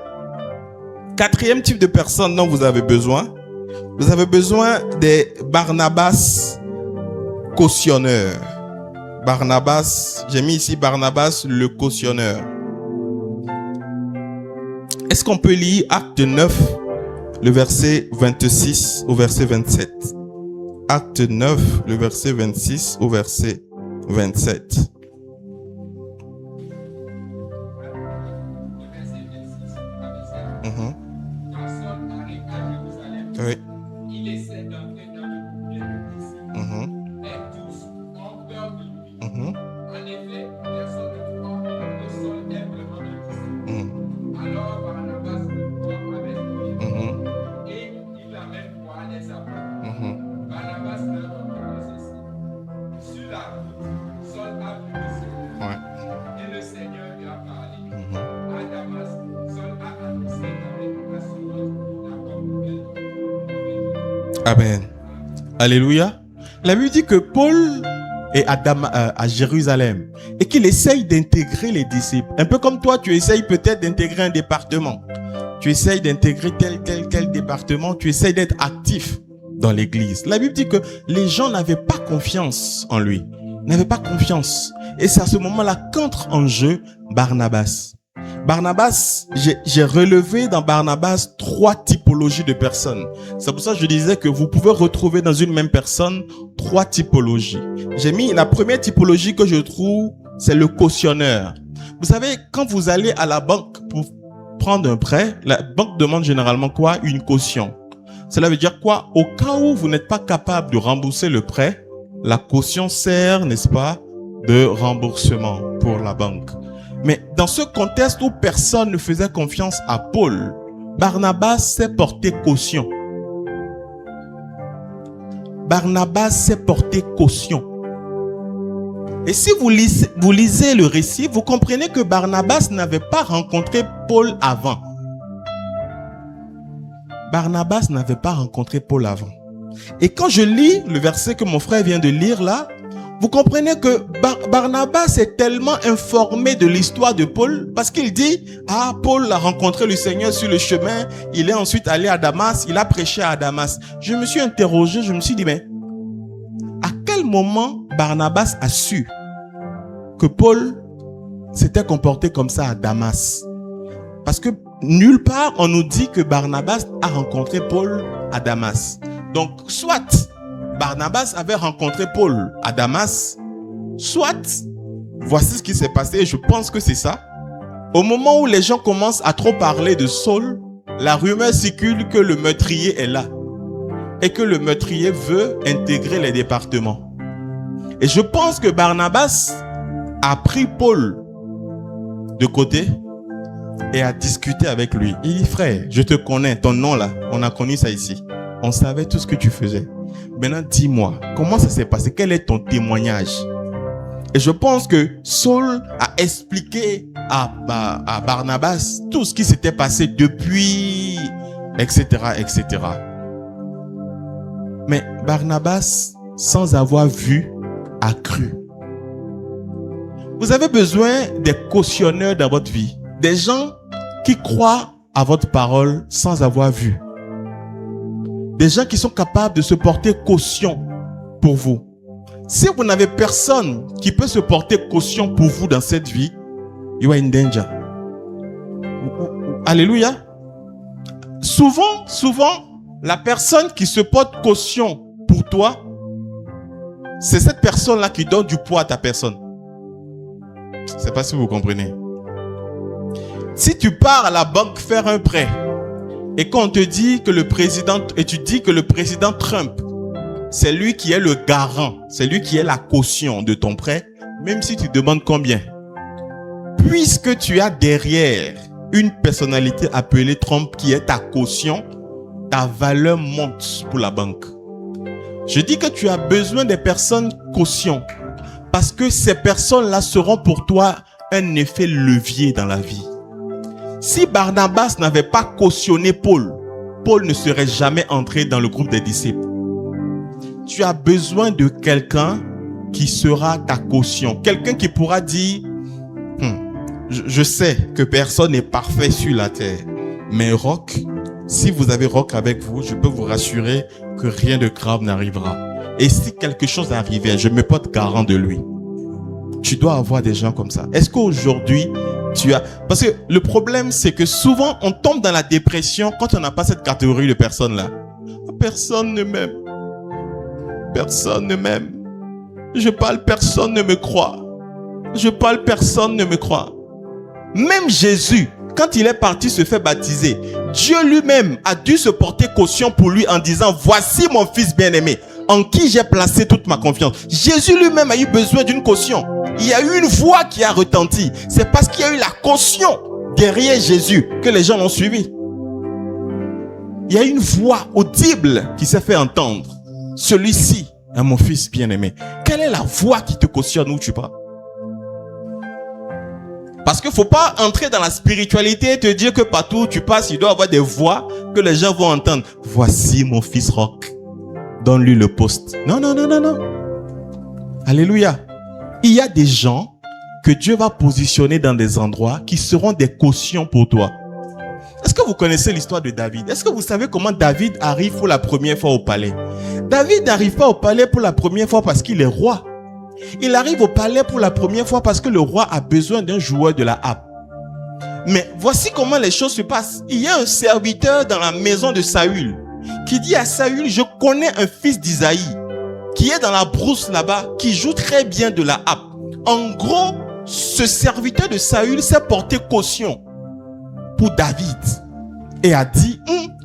Quatrième type de personne dont vous avez besoin des Barnabas cautionneur. Barnabas, j'ai mis ici Barnabas le cautionneur. Est-ce qu'on peut lire Acte 9, le verset 26 au verset 27? Acte 9, le verset 26 au verset 27. Oui. Amen. Alléluia. La Bible dit que Paul est à Jérusalem et qu'il essaye d'intégrer les disciples. Un peu comme toi, tu essayes peut-être d'intégrer un département. Tu essayes d'intégrer tel département. Tu essayes d'être actif dans l'église. La Bible dit que les gens n'avaient pas confiance en lui. N'avaient pas confiance. Et c'est à ce moment-là qu'entre en jeu Barnabas. Barnabas, j'ai relevé dans Barnabas 3 typologies de personnes. C'est pour ça que je disais que vous pouvez retrouver dans une même personne 3 typologies. J'ai mis la première typologie que je trouve, c'est le cautionneur. Vous savez, quand vous allez à la banque pour prendre un prêt, la banque demande généralement quoi? Une caution. Cela veut dire quoi? Au cas où vous n'êtes pas capable de rembourser le prêt, la caution sert, n'est-ce pas, de remboursement pour la banque. Mais dans ce contexte où personne ne faisait confiance à Paul, Barnabas s'est porté caution. Barnabas s'est porté caution. Et si vous lisez le récit, vous comprenez que Barnabas n'avait pas rencontré Paul avant. Barnabas n'avait pas rencontré Paul avant. Et quand je lis le verset que mon frère vient de lire là, vous comprenez que Barnabas est tellement informé de l'histoire de Paul parce qu'il dit, ah, Paul a rencontré le Seigneur sur le chemin, il est ensuite allé à Damas, il a prêché à Damas. Je me suis interrogé, je me suis dit, mais à quel moment Barnabas a su que Paul s'était comporté comme ça à Damas? Parce que nulle part on nous dit que Barnabas a rencontré Paul à Damas. Donc, soit Barnabas avait rencontré Paul à Damas, soit, voici ce qui s'est passé, et je pense que c'est ça. Au moment où les gens commencent à trop parler de Saul, la rumeur circule que le meurtrier est là. et que le meurtrier veut intégrer les départements. Et je pense que Barnabas a pris Paul de côté et a discuté avec lui. Il dit, frère, je te connais, ton nom là, on a connu ça ici. On savait tout ce que tu faisais. Maintenant, dis-moi, comment ça s'est passé? Quel est ton témoignage? Et je pense que Saul a expliqué à Barnabas tout ce qui s'était passé depuis, etc., etc. Mais Barnabas, sans avoir vu, a cru. Vous avez besoin des cautionneurs dans votre vie. Des gens qui croient à votre parole sans avoir vu. Des gens qui sont capables de se porter caution pour vous. Si vous n'avez personne qui peut se porter caution pour vous dans cette vie, you are in danger. Alléluia. Souvent, la personne qui se porte caution pour toi, c'est cette personne-là qui donne du poids à ta personne. Je ne sais pas si vous comprenez. Si tu pars à la banque faire un prêt et qu'on te dit que le président, et tu dis que le président Trump, c'est lui qui est le garant, c'est lui qui est la caution de ton prêt, même si tu demandes combien. Puisque tu as derrière une personnalité appelée Trump qui est ta caution, ta valeur monte pour la banque. Je dis que tu as besoin des personnes caution parce que ces personnes-là seront pour toi un effet levier dans la vie. Si Barnabas n'avait pas cautionné Paul, Paul ne serait jamais entré dans le groupe des disciples. Tu as besoin de quelqu'un qui sera ta caution. Quelqu'un qui pourra dire, je sais que personne n'est parfait sur la terre. Mais Roch, si vous avez Roch avec vous, je peux vous rassurer que rien de grave n'arrivera. Et si quelque chose arrivait, je me porte garant de lui. Tu dois avoir des gens comme ça. Est-ce qu'aujourd'hui, tu as... Parce que le problème, c'est que souvent, on tombe dans la dépression quand on n'a pas cette catégorie de personnes-là. Personne ne m'aime. Personne ne m'aime. Je parle, personne ne me croit. Je parle, personne ne me croit. Même Jésus, quand il est parti se faire baptiser, Dieu lui-même a dû se porter caution pour lui en disant, voici mon fils bien-aimé, en qui j'ai placé toute ma confiance. Jésus lui-même a eu besoin d'une caution. Il y a eu une voix qui a retenti. C'est parce qu'il y a eu la caution derrière Jésus que les gens l'ont suivi. Il y a une voix audible qui s'est fait entendre. Celui-ci est mon fils bien-aimé. Quelle est la voix qui te cautionne où tu pars? Parce qu'il ne faut pas entrer dans la spiritualité et te dire que partout où tu passes, il doit y avoir des voix que les gens vont entendre. Voici mon fils Roch. Donne-lui le poste. Non, non, non, non, non. Alléluia. Il y a des gens que Dieu va positionner dans des endroits qui seront des cautions pour toi. Est-ce que vous connaissez l'histoire de David? Est-ce que vous savez comment David arrive pour la première fois au palais? David n'arrive pas au palais pour la première fois parce qu'il est roi. Il arrive au palais pour la première fois parce que le roi a besoin d'un joueur de la harpe. Mais voici comment les choses se passent. Il y a un serviteur dans la maison de Saül qui dit à Saül, je connais un fils d'Isaïe qui est dans la brousse là-bas, qui joue très bien de la harpe. En gros, ce serviteur de Saül s'est porté caution pour David et a dit,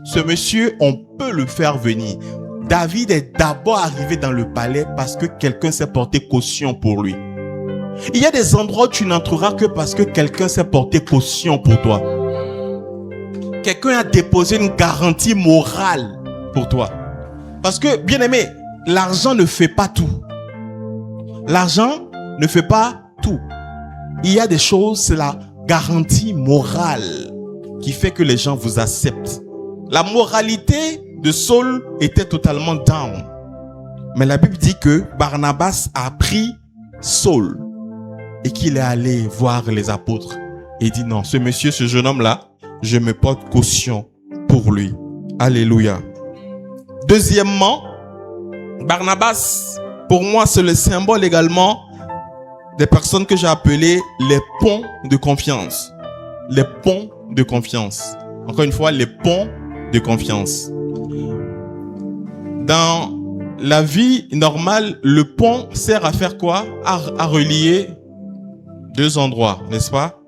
ce monsieur, on peut le faire venir. David est d'abord arrivé dans le palais parce que quelqu'un s'est porté caution pour lui. Il y a des endroits où tu n'entreras que parce que quelqu'un s'est porté caution pour toi. Quelqu'un a déposé une garantie morale pour toi. Parce que, bien aimé, l'argent ne fait pas tout. L'argent ne fait pas tout. Il y a des choses, c'est la garantie morale qui fait que les gens vous acceptent. La moralité de Saul était totalement down. Mais la Bible dit que Barnabas a pris Saul et qu'il est allé voir les apôtres. Et il dit non, ce monsieur, ce jeune homme-là, je me porte caution pour lui. Alléluia. Deuxièmement, Barnabas, pour moi, c'est le symbole également des personnes que j'ai appelées les ponts de confiance. Les ponts de confiance. Encore une fois, les ponts de confiance. Dans la vie normale, le pont sert à faire quoi? À relier deux endroits, n'est-ce pas?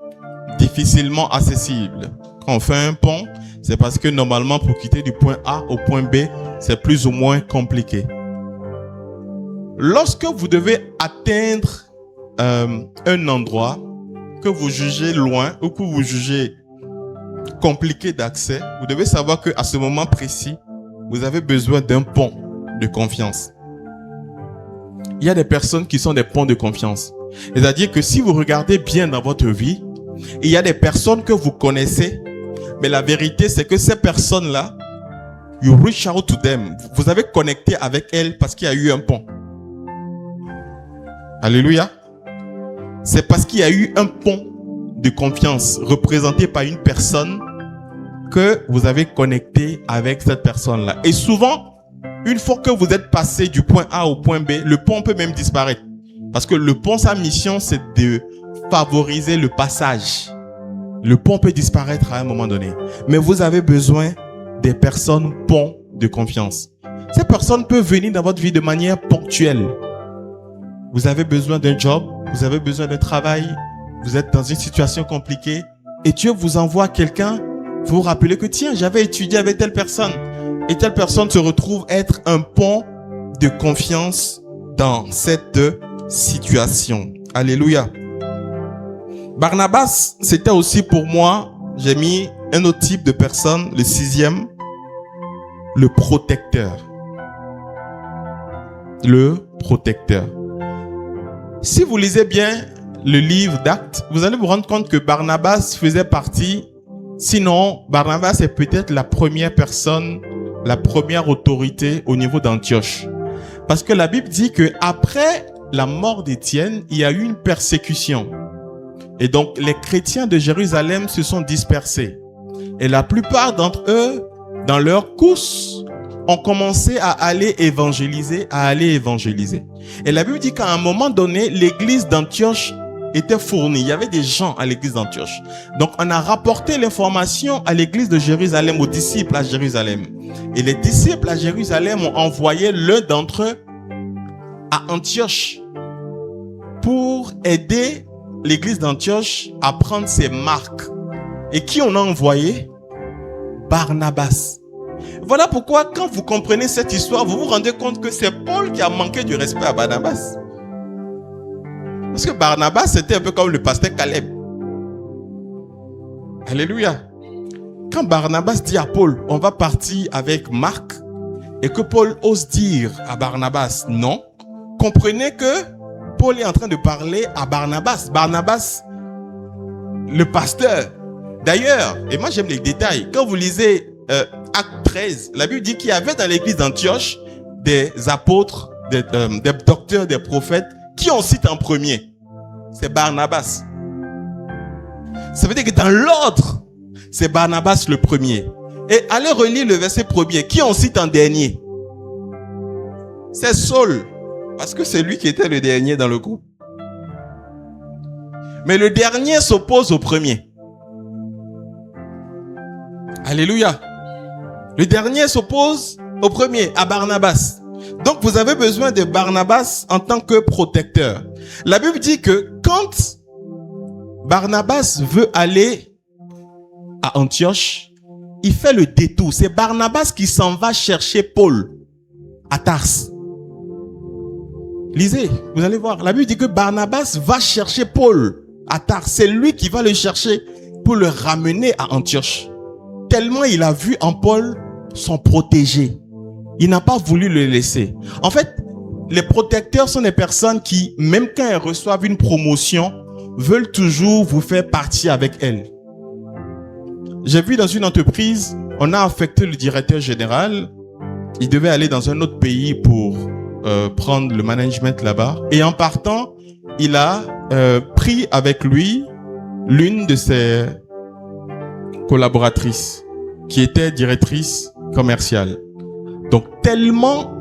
Difficilement accessibles. Quand on fait un pont, c'est parce que normalement, pour quitter du point A au point B, c'est plus ou moins compliqué. Lorsque vous devez atteindre un endroit que vous jugez loin ou que vous jugez compliqué d'accès, vous devez savoir qu'à ce moment précis, vous avez besoin d'un pont de confiance. Il y a des personnes qui sont des ponts de confiance. C'est-à-dire que si vous regardez bien dans votre vie, il y a des personnes que vous connaissez, mais la vérité, c'est que ces personnes-là, you reach out to them. Vous avez connecté avec elles parce qu'il y a eu un pont. Alléluia. C'est parce qu'il y a eu un pont de confiance représenté par une personne que vous avez connecté avec cette personne-là. Et souvent, une fois que vous êtes passé du point A au point B, le pont peut même disparaître. Parce que le pont, sa mission, c'est de favoriser le passage. Le pont peut disparaître à un moment donné. Mais vous avez besoin des personnes ponts de confiance. Ces personnes peuvent venir dans votre vie de manière ponctuelle. Vous avez besoin d'un job, vous avez besoin d'un travail, vous êtes dans une situation compliquée et Dieu vous envoie quelqu'un, vous vous rappelez que tiens, j'avais étudié avec telle personne et telle personne se retrouve être un pont de confiance dans cette situation. Alléluia. Barnabas, c'était aussi pour moi, j'ai mis un autre type de personne, le 6e, le protecteur. Le protecteur. Si vous lisez bien le livre d'Actes, vous allez vous rendre compte que Barnabas faisait partie, sinon Barnabas est peut-être la première personne, la première autorité au niveau d'Antioche. Parce que la Bible dit que après la mort d'Étienne, il y a eu une persécution. Et donc, les chrétiens de Jérusalem se sont dispersés. Et la plupart d'entre eux, dans leur course, ont commencé à aller évangéliser, Et la Bible dit qu'à un moment donné, l'église d'Antioche était fournie. Il y avait des gens à l'église d'Antioche. Donc, on a rapporté l'information à l'église de Jérusalem, aux disciples à Jérusalem. Et les disciples à Jérusalem ont envoyé l'un d'entre eux à Antioche pour aider l'église d'Antioche à prendre ses marques. Et qui on a envoyé? Barnabas. Voilà pourquoi quand vous comprenez cette histoire, vous vous rendez compte que c'est Paul qui a manqué du respect à Barnabas. Parce que Barnabas, c'était un peu comme le pasteur Caleb. Alléluia. Quand Barnabas dit à Paul, on va partir avec Marc, et que Paul ose dire à Barnabas, non, comprenez que Paul est en train de parler à Barnabas. Barnabas, le pasteur. D'ailleurs, et moi j'aime les détails, quand vous lisez Acte 13, la Bible dit qu'il y avait dans l'église d'Antioche des apôtres, des docteurs, des prophètes. Qui on cite en premier? C'est Barnabas. Ça veut dire que dans l'ordre, c'est Barnabas le premier. Et allez relire le verset premier. Qui on cite en dernier? C'est Saul. Parce que c'est lui qui était le dernier dans le groupe. Mais le dernier s'oppose au premier. Alléluia. Le dernier s'oppose au premier, à Barnabas. Donc vous avez besoin de Barnabas en tant que protecteur. La Bible dit que quand Barnabas veut aller à Antioche, il fait le détour. C'est Barnabas qui s'en va chercher Paul à Tarse. Lisez, vous allez voir. La Bible dit que Barnabas va chercher Paul à Tarse. C'est lui qui va le chercher pour le ramener à Antioche. Tellement il a vu en Paul son protégé. Il n'a pas voulu le laisser. En fait, les protecteurs sont des personnes qui, même quand elles reçoivent une promotion, veulent toujours vous faire partie avec elles. J'ai vu dans une entreprise, on a affecté le directeur général. Il devait aller dans un autre pays pour prendre le management là-bas. Et en partant, il a pris avec lui l'une de ses collaboratrices qui était directrice commerciale. Donc tellement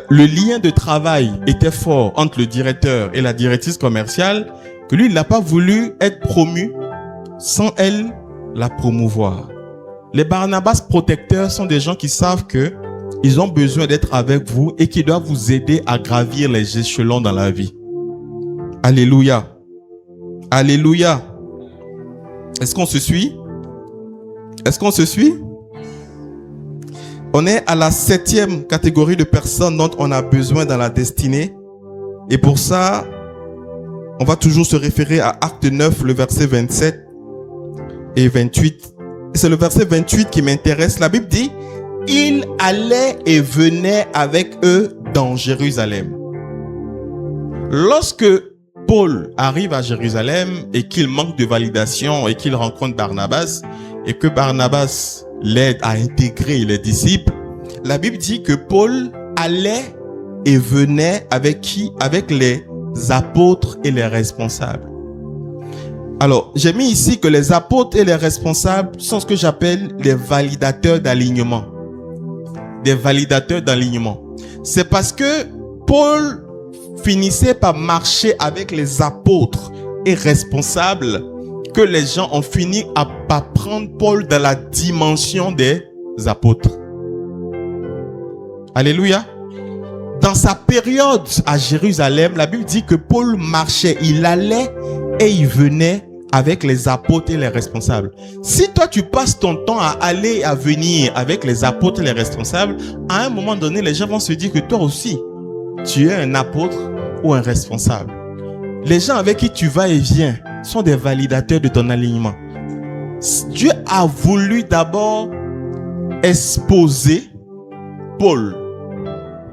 le lien de travail était fort entre le directeur et la directrice commerciale que lui, il n'a pas voulu être promu sans elle la promouvoir. Les Barnabas protecteurs sont des gens qui savent que ils ont besoin d'être avec vous et qui doivent vous aider à gravir les échelons dans la vie. Alléluia. Alléluia. Est-ce qu'on se suit? Est-ce qu'on se suit? On est à la 7e catégorie de personnes dont on a besoin dans la destinée. Et pour ça, on va toujours se référer à Acte 9, le verset 27 et 28. Et c'est le verset 28 qui m'intéresse. La Bible dit, « Il allait et venait avec eux dans Jérusalem. » Lorsque Paul arrive à Jérusalem et qu'il manque de validation et qu'il rencontre Barnabas et que Barnabas l'aide à intégrer les disciples, la Bible dit que Paul allait et venait avec qui? Avec les apôtres et les responsables. Alors, j'ai mis ici que les apôtres et les responsables sont ce que j'appelle les validateurs d'alignement. Des validateurs d'alignement. C'est parce que Paul finissait par marcher avec les apôtres et responsables que les gens ont fini par prendre Paul dans la dimension des apôtres. Alléluia. Dans sa période à Jérusalem, la Bible dit que Paul marchait, il allait et il venait avec les apôtres et les responsables. Si toi tu passes ton temps à aller et à venir avec les apôtres et les responsables, à un moment donné, les gens vont se dire que toi aussi, tu es un apôtre ou un responsable. Les gens avec qui tu vas et viens sont des validateurs de ton alignement. Dieu a voulu d'abord exposer Paul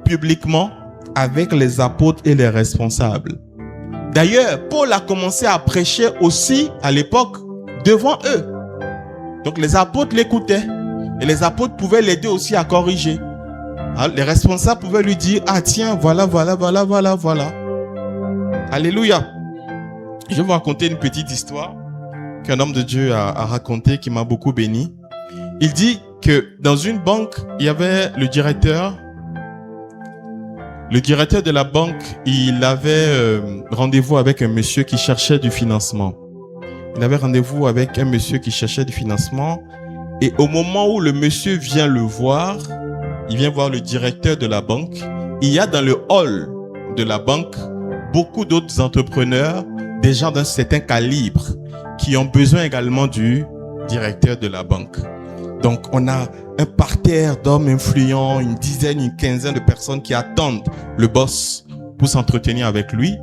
publiquement avec les apôtres et les responsables. D'ailleurs, Paul a commencé à prêcher aussi à l'époque devant eux. Donc les apôtres l'écoutaient et les apôtres pouvaient l'aider aussi à corriger. Alors, les responsables pouvaient lui dire, ah tiens, voilà. Alléluia. Je vais vous raconter une petite histoire qu'un homme de Dieu a racontée qui m'a beaucoup béni. Il dit que dans une banque, il y avait le directeur. Le directeur de la banque, il avait rendez-vous avec un monsieur qui cherchait du financement. Il avait rendez-vous avec un monsieur qui cherchait du financement. Et au moment où le monsieur vient le voir, il vient voir le directeur de la banque. Il y a dans le hall de la banque beaucoup d'autres entrepreneurs, des gens d'un certain calibre, qui ont besoin également du directeur de la banque. Donc, on a un parterre d'hommes influents, une dizaine, une quinzaine de personnes qui attendent le boss pour s'entretenir avec lui.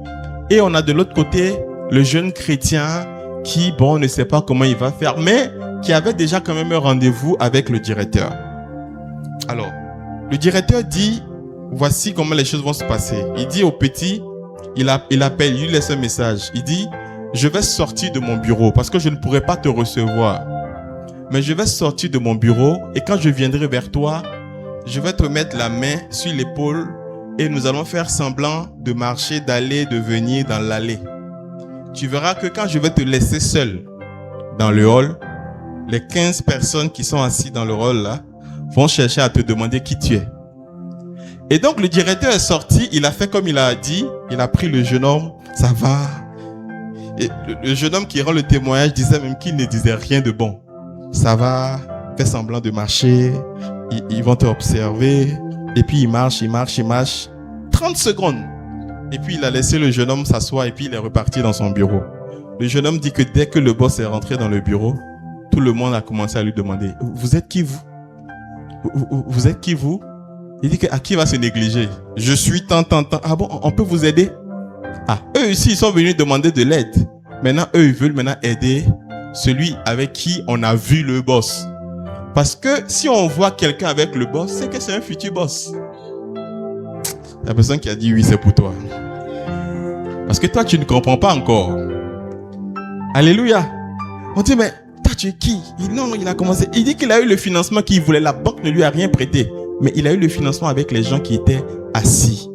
Et on a de l'autre côté le jeune chrétien qui, bon, ne sait pas comment il va faire, mais qui avait déjà quand même un rendez-vous avec le directeur. Alors, le directeur dit, voici comment les choses vont se passer. Il dit au petit, il appelle, il lui laisse un message. Il dit, je vais sortir de mon bureau parce que je ne pourrai pas te recevoir. Mais je vais sortir de mon bureau et quand je viendrai vers toi, je vais te mettre la main sur l'épaule et nous allons faire semblant de marcher, d'aller, de venir dans l'allée. Tu verras que quand je vais te laisser seul dans le hall, les 15 personnes qui sont assises dans le hall là vont chercher à te demander qui tu es. Et donc le directeur est sorti, il a fait comme il a dit, il a pris le jeune homme, ça va. Et le jeune homme qui rend le témoignage disait même qu'il ne disait rien de bon. Ça va, fais semblant de marcher, ils vont te observer, et puis il marche. 30 secondes. Et puis il a laissé le jeune homme s'asseoir et puis il est reparti dans son bureau. Le jeune homme dit que dès que le boss est rentré dans le bureau, tout le monde a commencé à lui demander, vous êtes qui vous? Vous êtes qui vous? Il dit que à qui va se négliger? Je suis tant. Ah bon, on peut vous aider? Ah, eux ici, ils sont venus demander de l'aide. Maintenant, eux, ils veulent maintenant aider celui avec qui on a vu le boss. Parce que si on voit quelqu'un avec le boss, c'est que c'est un futur boss. La personne qui a dit oui, c'est pour toi. Parce que toi, tu ne comprends pas encore. Alléluia. On dit, mais toi, tu es qui? Non, il a commencé. Il dit qu'il a eu le financement qu'il voulait. La banque ne lui a rien prêté. Mais il a eu le financement avec les gens qui étaient assis.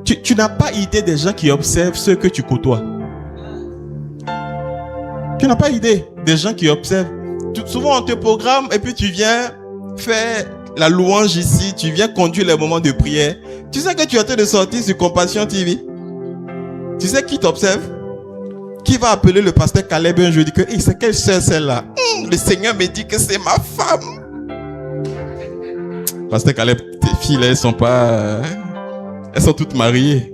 Tu n'as pas idée des gens qui observent ceux que tu côtoies. Tu n'as pas idée des gens qui observent. Souvent, on te programme et puis tu viens faire la louange ici. Tu viens conduire les moments de prière. Tu sais que tu es en train de sortir sur Compassion TV. Tu sais qui t'observe? Qui va appeler le pasteur Caleb un jour? Il dit que c'est quelle sœur celle-là? Le Seigneur me dit que c'est ma femme. Pasteur Caleb, tes filles là, elles sont pas... elles sont toutes mariées.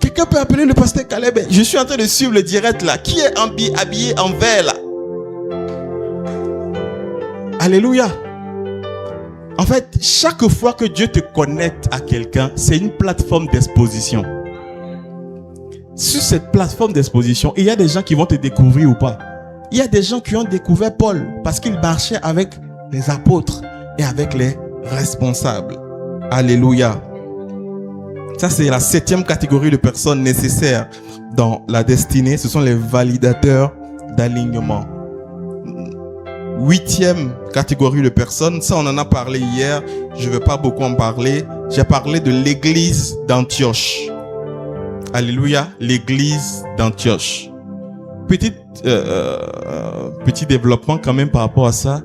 Quelqu'un peut appeler le pasteur Caleb? Je suis en train de suivre le direct là. Qui est habillé en vert là? Alléluia. En fait, chaque fois que Dieu te connecte à quelqu'un, c'est une plateforme d'exposition. Sur cette plateforme d'exposition, il y a des gens qui vont te découvrir ou pas. Il y a des gens qui ont découvert Paul parce qu'il marchait avec les apôtres et avec les responsables. Alléluia. Ça, c'est la 7e catégorie de personnes nécessaires dans la destinée. Ce sont les validateurs d'alignement. 8e catégorie de personnes, ça on en a parlé hier, je ne vais pas beaucoup en parler. J'ai parlé de l'église d'Antioche. Alléluia, l'église d'Antioche. Petit développement quand même par rapport à ça.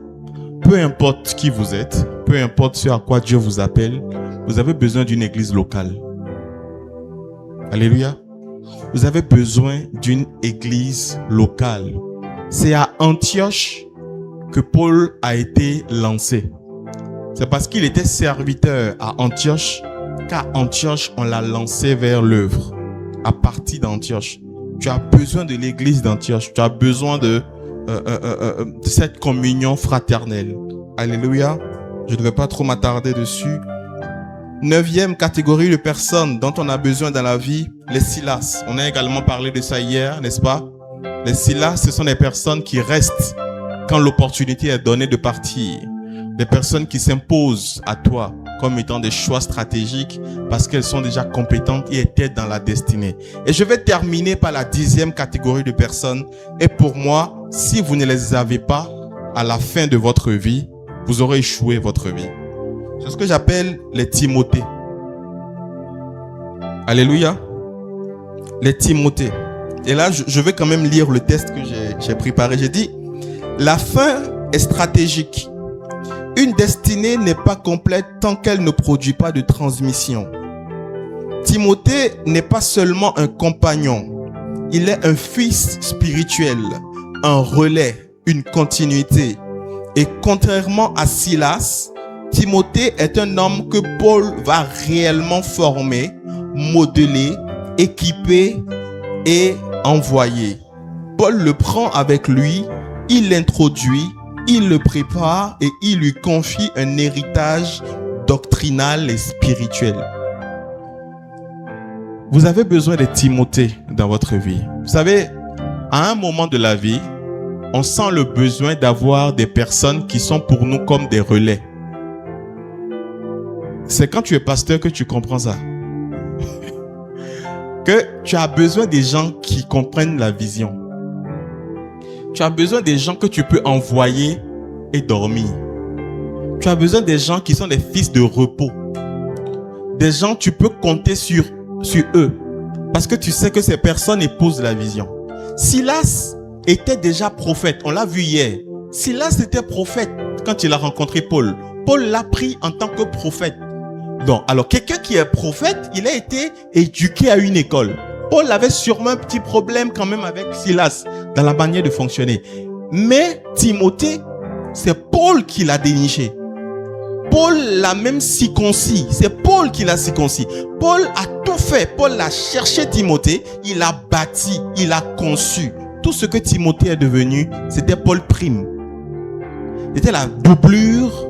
Peu importe qui vous êtes, peu importe ce à quoi Dieu vous appelle, vous avez besoin d'une église locale. Alléluia. Vous avez besoin d'une église locale. C'est à Antioche que Paul a été lancé. C'est parce qu'il était serviteur à Antioche qu'à Antioche, on l'a lancé vers l'œuvre. À partir d'Antioche. Tu as besoin de l'église d'Antioche. Tu as besoin de cette communion fraternelle. Alléluia. Je ne vais pas trop m'attarder dessus. 9e catégorie de personnes dont on a besoin dans la vie, les Silas. On a également parlé de ça hier, n'est-ce pas? Les Silas, ce sont des personnes qui restent quand l'opportunité est donnée de partir. Des personnes qui s'imposent à toi comme étant des choix stratégiques parce qu'elles sont déjà compétentes et étaient dans la destinée. Et je vais terminer par la 10e catégorie de personnes. Et pour moi, si vous ne les avez pas à la fin de votre vie, vous aurez échoué votre vie. C'est ce que j'appelle les Timothées. Alléluia. Les Timothées. Et là, je vais quand même lire le texte que j'ai préparé. J'ai dit, la fin est stratégique. Une destinée n'est pas complète tant qu'elle ne produit pas de transmission. Timothée n'est pas seulement un compagnon. Il est un fils spirituel, un relais, une continuité. Et contrairement à Silas, Timothée est un homme que Paul va réellement former, modeler, équiper et envoyer. Paul le prend avec lui, il l'introduit, il le prépare et il lui confie un héritage doctrinal et spirituel. Vous avez besoin de Timothée dans votre vie. Vous savez, à un moment de la vie, on sent le besoin d'avoir des personnes qui sont pour nous comme des relais. C'est quand tu es pasteur que tu comprends ça. Que tu as besoin des gens qui comprennent la vision. Tu as besoin des gens que tu peux envoyer et dormir. Tu as besoin des gens qui sont des fils de repos. Des gens, tu peux compter sur eux. Parce que tu sais que ces personnes épousent la vision. Silas était déjà prophète. On l'a vu hier. Silas était prophète quand il a rencontré Paul. Paul l'a pris en tant que prophète. Donc, alors quelqu'un qui est prophète, il a été éduqué à une école. Paul avait sûrement un petit problème quand même avec Silas dans la manière de fonctionner. Mais Timothée, c'est Paul qui l'a déniché. Paul l'a même circoncis. C'est Paul qui l'a circoncis. Paul a tout fait. Paul a cherché Timothée. Il a bâti. Il a conçu. Tout ce que Timothée est devenu, c'était Paul prime. C'était la doublure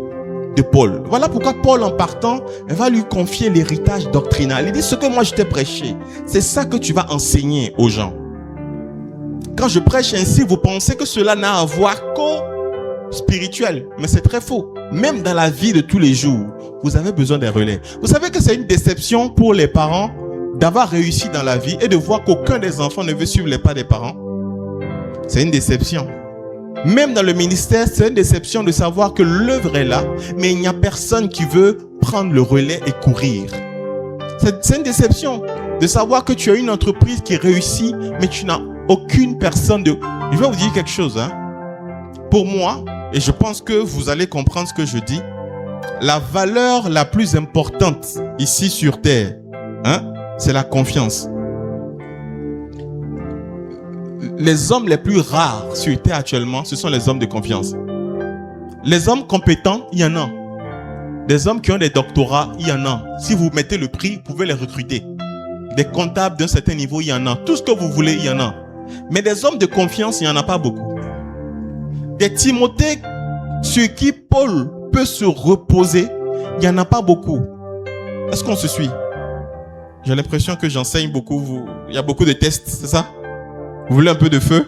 de Paul. Voilà pourquoi Paul, en partant, va lui confier l'héritage doctrinal. Il dit, ce que moi je t'ai prêché, c'est ça que tu vas enseigner aux gens. Quand je prêche ainsi, vous pensez que cela n'a à voir qu'au spirituel. Mais c'est très faux. Même dans la vie de tous les jours, vous avez besoin des relais. Vous savez que c'est une déception pour les parents d'avoir réussi dans la vie et de voir qu'aucun des enfants ne veut suivre les pas des parents. C'est une déception. Même dans le ministère, c'est une déception de savoir que l'œuvre est là, mais il n'y a personne qui veut prendre le relais et courir. C'est une déception de savoir que tu as une entreprise qui réussit, mais tu n'as aucune personne de... Je vais vous dire quelque chose. Pour moi, et je pense que vous allez comprendre ce que je dis, la valeur la plus importante ici sur Terre, c'est la confiance. Les hommes les plus rares sur Terre actuellement, ce sont les hommes de confiance. Les hommes compétents, il y en a. Des hommes qui ont des doctorats, il y en a. Si vous mettez le prix, vous pouvez les recruter. Des comptables d'un certain niveau, il y en a. Tout ce que vous voulez, il y en a. Mais des hommes de confiance, il n'y en a pas beaucoup. Des Timothées sur qui Paul peut se reposer, il n'y en a pas beaucoup. Est-ce qu'on se suit? J'ai l'impression que j'enseigne beaucoup. Il y a beaucoup de tests, c'est ça? Vous voulez un peu de feu?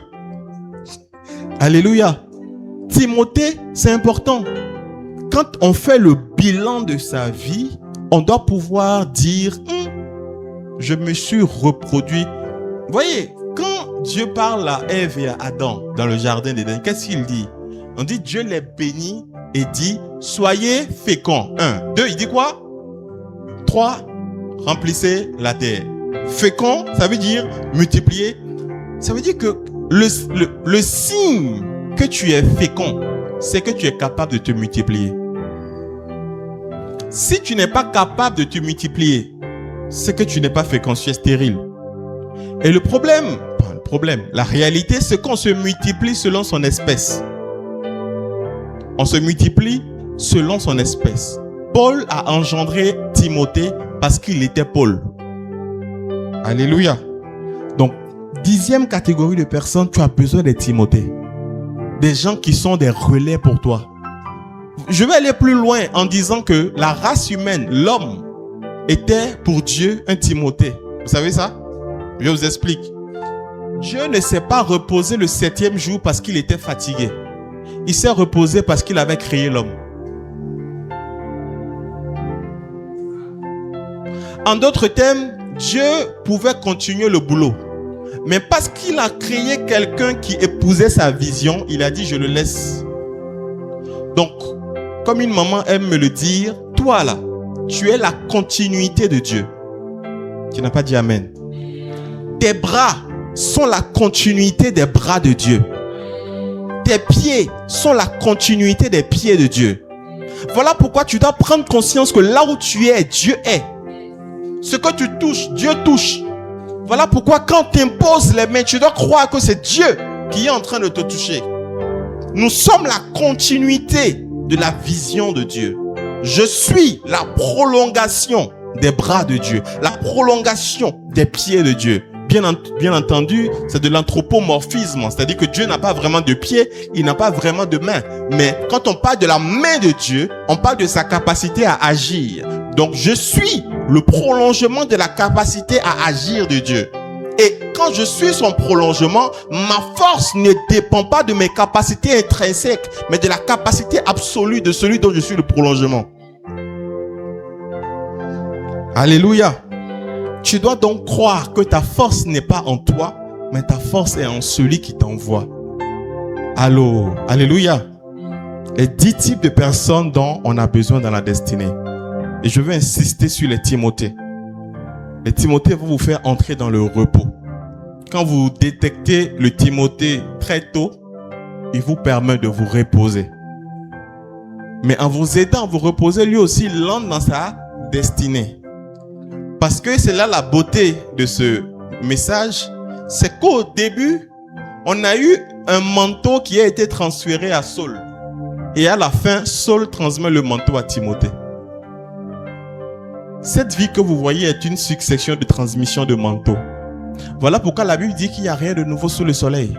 Alléluia. Timothée, c'est important. Quand on fait le bilan de sa vie, on doit pouvoir dire, je me suis reproduit. Vous voyez, quand Dieu parle à Ève et à Adam dans le jardin d'Éden, qu'est-ce qu'il dit? On dit, Dieu les bénit et dit, soyez féconds. 1, 2, il dit quoi? 3, remplissez la terre. Fécond, ça veut dire multiplier. Ça veut dire que le signe que tu es fécond, c'est que tu es capable de te multiplier. Si tu n'es pas capable de te multiplier, c'est que tu n'es pas fécond, tu es stérile. Et le problème, la réalité, c'est qu'on se multiplie selon son espèce. On se multiplie selon son espèce. Paul a engendré Timothée parce qu'il était Paul. Alléluia. Donc, 10e catégorie de personnes, tu as besoin de Timothée. Des gens qui sont des relais pour toi. Je vais aller plus loin en disant que la race humaine, l'homme, était pour Dieu un Timothée. Vous savez ça? Je vous explique. Dieu ne s'est pas reposé le 7e jour parce qu'il était fatigué. Il s'est reposé parce qu'il avait créé l'homme. En d'autres termes, Dieu pouvait continuer le boulot. Mais parce qu'il a créé quelqu'un qui épousait sa vision, il a dit, je le laisse. Donc, comme une maman aime me le dire, toi là, tu es la continuité de Dieu. Tu n'as pas dit amen. Tes bras sont la continuité des bras de Dieu. Tes pieds sont la continuité des pieds de Dieu. Voilà pourquoi tu dois prendre conscience que là où tu es, Dieu est. Ce que tu touches, Dieu touche. Voilà pourquoi quand tu imposes les mains, tu dois croire que c'est Dieu qui est en train de te toucher. Nous sommes la continuité de la vision de Dieu. Je suis la prolongation des bras de Dieu, la prolongation des pieds de Dieu. Bien entendu, c'est de l'anthropomorphisme, c'est-à-dire que Dieu n'a pas vraiment de pieds, il n'a pas vraiment de mains. Mais quand on parle de la main de Dieu, on parle de sa capacité à agir. Donc, je suis le prolongement de la capacité à agir de Dieu. Et quand je suis son prolongement, ma force ne dépend pas de mes capacités intrinsèques, mais de la capacité absolue de celui dont je suis le prolongement. Alléluia. Tu dois donc croire que ta force n'est pas en toi, mais ta force est en celui qui t'envoie. Allô, alléluia. Les 10 types de personnes dont on a besoin dans la destinée. Et je veux insister sur les Timothées. Les Timothées vont vous faire entrer dans le repos. Quand vous détectez le Timothée très tôt, il vous permet de vous reposer. Mais en vous aidant à vous reposer, lui aussi l'entre dans sa destinée. Parce que c'est là la beauté de ce message, c'est qu'au début, on a eu un manteau qui a été transféré à Saul. Et à la fin, Saul transmet le manteau à Timothée. Cette vie que vous voyez est une succession de transmissions de manteaux. Voilà pourquoi la Bible dit qu'il n'y a rien de nouveau sous le soleil.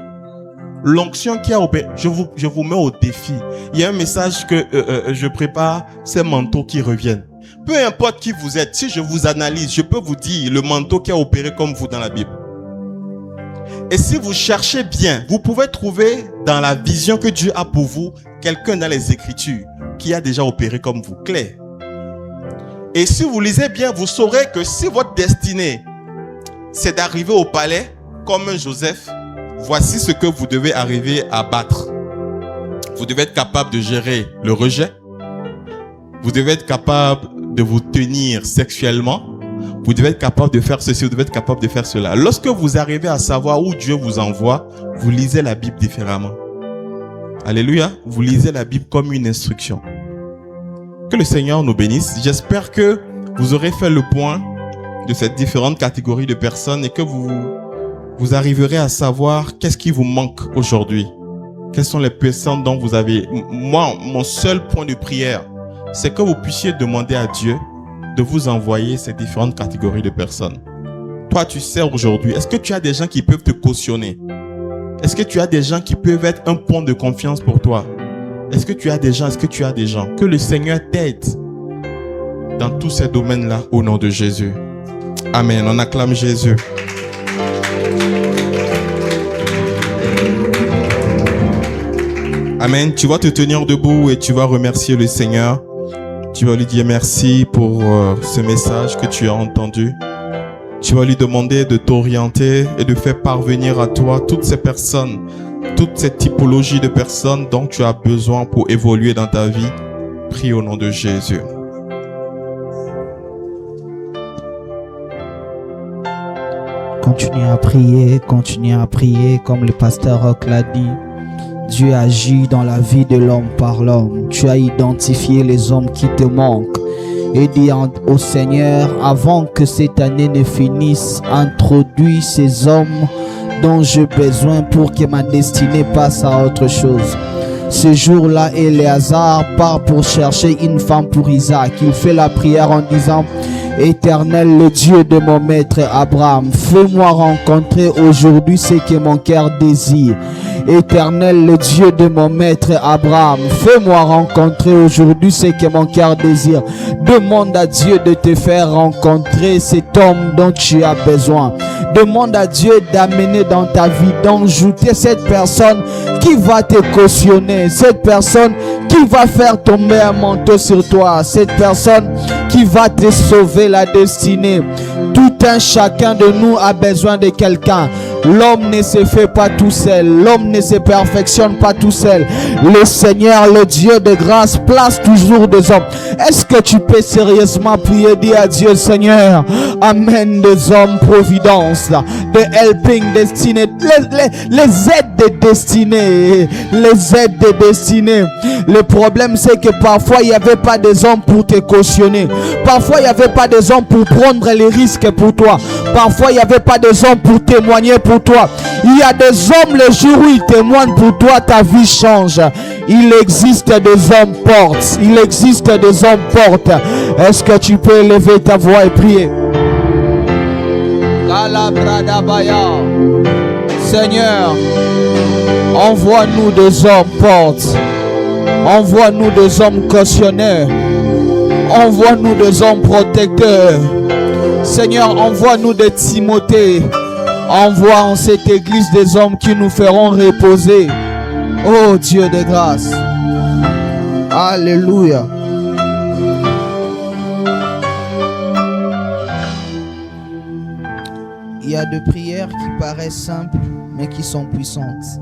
L'onction qui a opéré, je vous mets au défi. Il y a un message que je prépare, ces manteaux qui reviennent. Peu importe qui vous êtes, si je vous analyse, je peux vous dire le manteau qui a opéré comme vous dans la Bible. Et si vous cherchez bien, vous pouvez trouver dans la vision que Dieu a pour vous, quelqu'un dans les Écritures qui a déjà opéré comme vous, clair. Et si vous lisez bien, vous saurez que si votre destinée, c'est d'arriver au palais comme un Joseph, voici ce que vous devez arriver à battre. Vous devez être capable de gérer le rejet. Vous devez être capable de vous tenir sexuellement. Vous devez être capable de faire ceci, vous devez être capable de faire cela. Lorsque vous arrivez à savoir où Dieu vous envoie, vous lisez la Bible différemment. Alléluia. Vous lisez la Bible comme une instruction. Que le Seigneur nous bénisse. J'espère que vous aurez fait le point de ces différentes catégories de personnes et que vous arriverez à savoir qu'est-ce qui vous manque aujourd'hui. Quelles sont les personnes dont vous avez... Moi, mon seul point de prière, c'est que vous puissiez demander à Dieu de vous envoyer ces différentes catégories de personnes. Toi, tu sais aujourd'hui, est-ce que tu as des gens qui peuvent te cautionner? Est-ce que tu as des gens qui peuvent être un point de confiance pour toi? Est-ce que tu as des gens? Est-ce que tu as des gens? Que le Seigneur t'aide dans tous ces domaines-là au nom de Jésus. Amen. On acclame Jésus. Amen. Tu vas te tenir debout et tu vas remercier le Seigneur. Tu vas lui dire merci pour ce message que tu as entendu. Tu vas lui demander de t'orienter et de faire parvenir à toi toutes ces personnes, toute cette typologie de personnes dont tu as besoin pour évoluer dans ta vie. Prie au nom de Jésus. Continuez à prier comme le pasteur Roch l'a dit. Dieu agit dans la vie de l'homme par l'homme. Tu as identifié les hommes qui te manquent. Et dis au Seigneur, avant que cette année ne finisse, introduis ces hommes dont j'ai besoin pour que ma destinée passe à autre chose. Ce jour-là, Éléazar part pour chercher une femme pour Isaac. Il fait la prière en disant: Éternel, le Dieu de mon maître Abraham, fais-moi rencontrer aujourd'hui ce que mon cœur désire. Éternel, le Dieu de mon maître Abraham, fais-moi rencontrer aujourd'hui ce que mon cœur désire. Demande à Dieu de te faire rencontrer cet homme dont tu as besoin. Demande à Dieu d'amener dans ta vie, d'ajouter cette personne qui va te cautionner, cette personne qui va faire tomber un manteau sur toi, cette personne qui va te sauver la destinée. Tout un chacun de nous a besoin de quelqu'un. L'homme ne se fait pas tout seul. L'homme ne se perfectionne pas tout seul. Le Seigneur, le Dieu de grâce, place toujours des hommes. Est-ce que tu peux sérieusement prier, dire à Dieu: Seigneur, amène des hommes providence, des helping destinés, les aides de destinée, les aides de destinée. Le problème, c'est que parfois il n'y avait pas des hommes pour te cautionner. Parfois il n'y avait pas des hommes pour prendre les risques pour toi. Parfois il n'y avait pas des hommes pour témoigner pour toi. Il y a des hommes, le jour où ils témoignent pour toi, ta vie change. Il existe des hommes portes. Il existe des hommes portes. Est-ce que tu peux élever ta voix et prier? Seigneur, envoie-nous des hommes portes. Envoie-nous des hommes cautionneurs. Envoie-nous des hommes protecteurs. Seigneur, envoie-nous des Timothée. Envoie en cette église des hommes qui nous feront reposer. Oh Dieu de grâce. Alléluia. Il y a des prières qui paraissent simples, mais qui sont puissantes.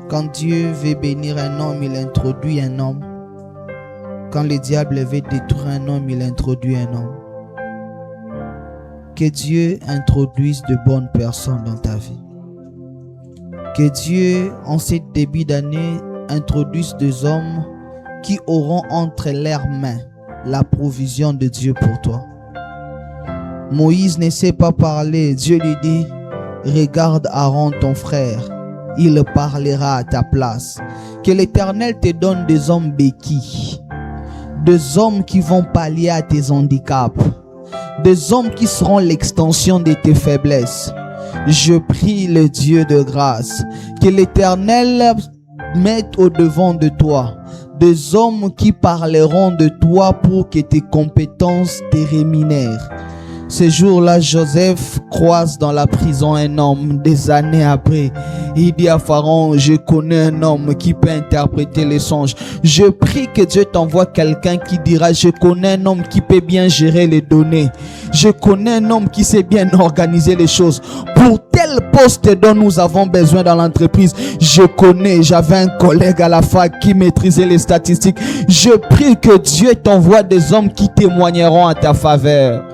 Quand Dieu veut bénir un homme, il introduit un homme. Quand le diable veut détruire un homme, il introduit un homme. Que Dieu introduise de bonnes personnes dans ta vie. Que Dieu, en ce début d'année, introduise des hommes qui auront entre leurs mains la provision de Dieu pour toi. Moïse ne sait pas parler. Dieu lui dit: regarde Aaron ton frère, il parlera à ta place. Que l'Éternel te donne des hommes béquilles, des hommes qui vont pallier à tes handicaps, des hommes qui seront l'extension de tes faiblesses. Je prie le Dieu de grâce que l'Éternel mette au devant de toi des hommes qui parleront de toi pour que tes compétences te rémunèrent. Ce jour-là, Joseph croise dans la prison un homme des années après. Il dit à Pharaon: je connais un homme qui peut interpréter les songes. Je prie que Dieu t'envoie quelqu'un qui dira: je connais un homme qui peut bien gérer les données. Je connais un homme qui sait bien organiser les choses. Pour tel poste dont nous avons besoin dans l'entreprise, j'avais un collègue à la fac qui maîtrisait les statistiques. Je prie que Dieu t'envoie des hommes qui témoigneront à ta faveur.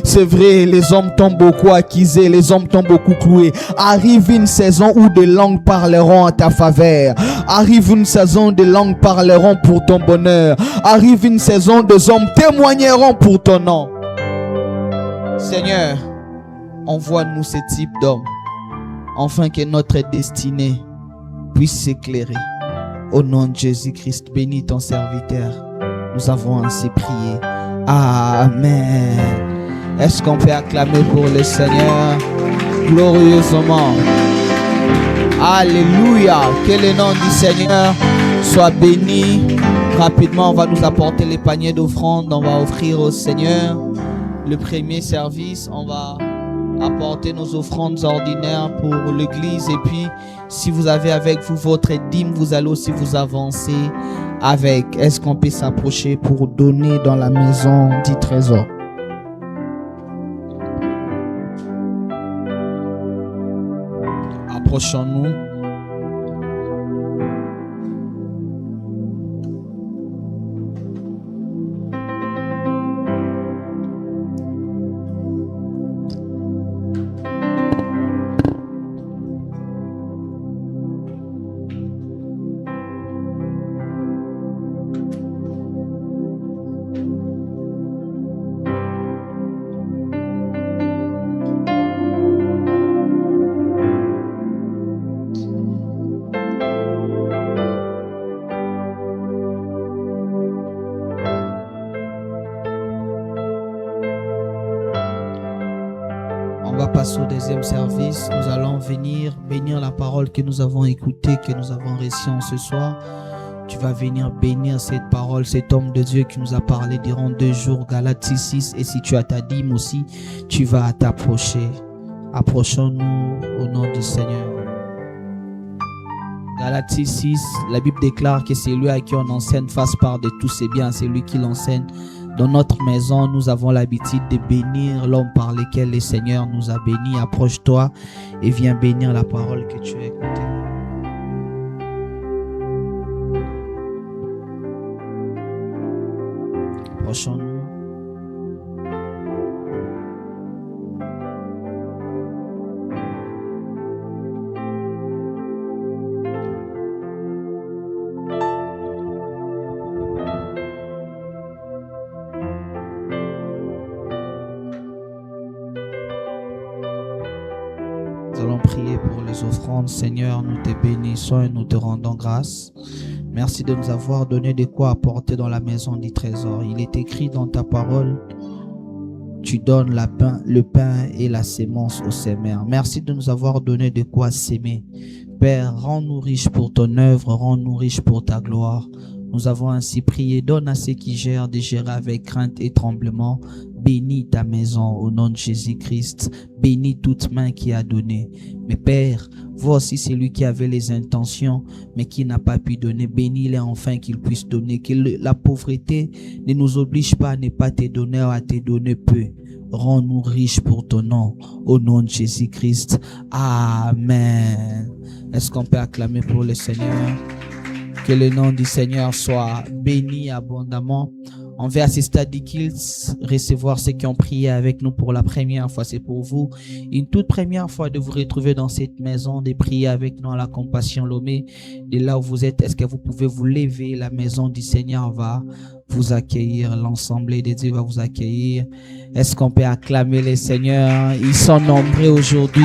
C'est vrai, les hommes t'ont beaucoup accusé, les hommes t'ont beaucoup cloué. Arrive une saison où des langues parleront à ta faveur. Arrive une saison où des langues parleront pour ton bonheur. Arrive une saison où des hommes témoigneront pour ton nom. Seigneur, envoie-nous ce type d'hommes, afin que notre destinée puisse s'éclairer. Au nom de Jésus-Christ, bénis ton serviteur. Nous avons ainsi prié. Amen. Est-ce qu'on peut acclamer pour le Seigneur glorieusement? Alléluia. Que le nom du Seigneur Sois béni. Rapidement, on va nous apporter les paniers d'offrande. On va offrir au Seigneur le premier service. On va apporter nos offrandes ordinaires pour l'église. Et puis, si vous avez avec vous votre dîme, vous allez aussi vous avancer avec. Est-ce qu'on peut s'approcher pour donner dans la maison du trésor? Approchons-nous. Au deuxième service, nous allons venir bénir la parole que nous avons écoutée, que nous avons reçue ce soir. Tu vas venir bénir cette parole, cet homme de Dieu qui nous a parlé durant 2 jours, Galates 6. Et si tu as ta dîme aussi, tu vas t'approcher. Approchons-nous au nom du Seigneur. Galates 6, la Bible déclare que c'est lui à qui on enseigne face part de tous ses biens, c'est lui qui l'enseigne. Dans notre maison, nous avons l'habitude de bénir l'homme par lequel le Seigneur nous a bénis. Approche-toi et viens bénir la parole que tu as écoutée. Approchons-nous. Nous allons prier pour les offrandes. Seigneur, nous te bénissons et nous te rendons grâce. Merci de nous avoir donné de quoi apporter dans la maison du trésor. Il est écrit dans ta parole, tu donnes le pain et la sémence aux semeurs. Merci de nous avoir donné de quoi s'aimer. Père, rends-nous riches pour ton œuvre, rends-nous riches pour ta gloire. Nous avons ainsi prié, donne à ceux qui gèrent de gérer avec crainte et tremblement. Bénis ta maison au nom de Jésus-Christ. Bénis toute main qui a donné. Mais Père, voici celui qui avait les intentions, mais qui n'a pas pu donner. Bénis-les enfin qu'ils puissent donner. Que la pauvreté ne nous oblige pas à ne pas te donner ou à te donner peu. Rends-nous riches pour ton nom, au nom de Jésus-Christ. Amen. Est-ce qu'on peut acclamer pour le Seigneur? Que le nom du Seigneur soit béni abondamment. On veut assister à Dikils, recevoir ceux qui ont prié avec nous pour la première fois. C'est pour vous une toute première fois de vous retrouver dans cette maison, de prier avec nous à la Compassion Lomé. De là où vous êtes, est-ce que vous pouvez vous lever? La maison du Seigneur va vous accueillir. L'Assemblée de Dieu va vous accueillir. Est-ce qu'on peut acclamer les Seigneurs? Ils sont nombreux aujourd'hui.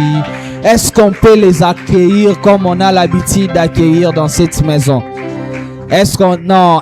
Est-ce qu'on peut les accueillir comme on a l'habitude d'accueillir dans cette maison? Est-ce qu'on... Non.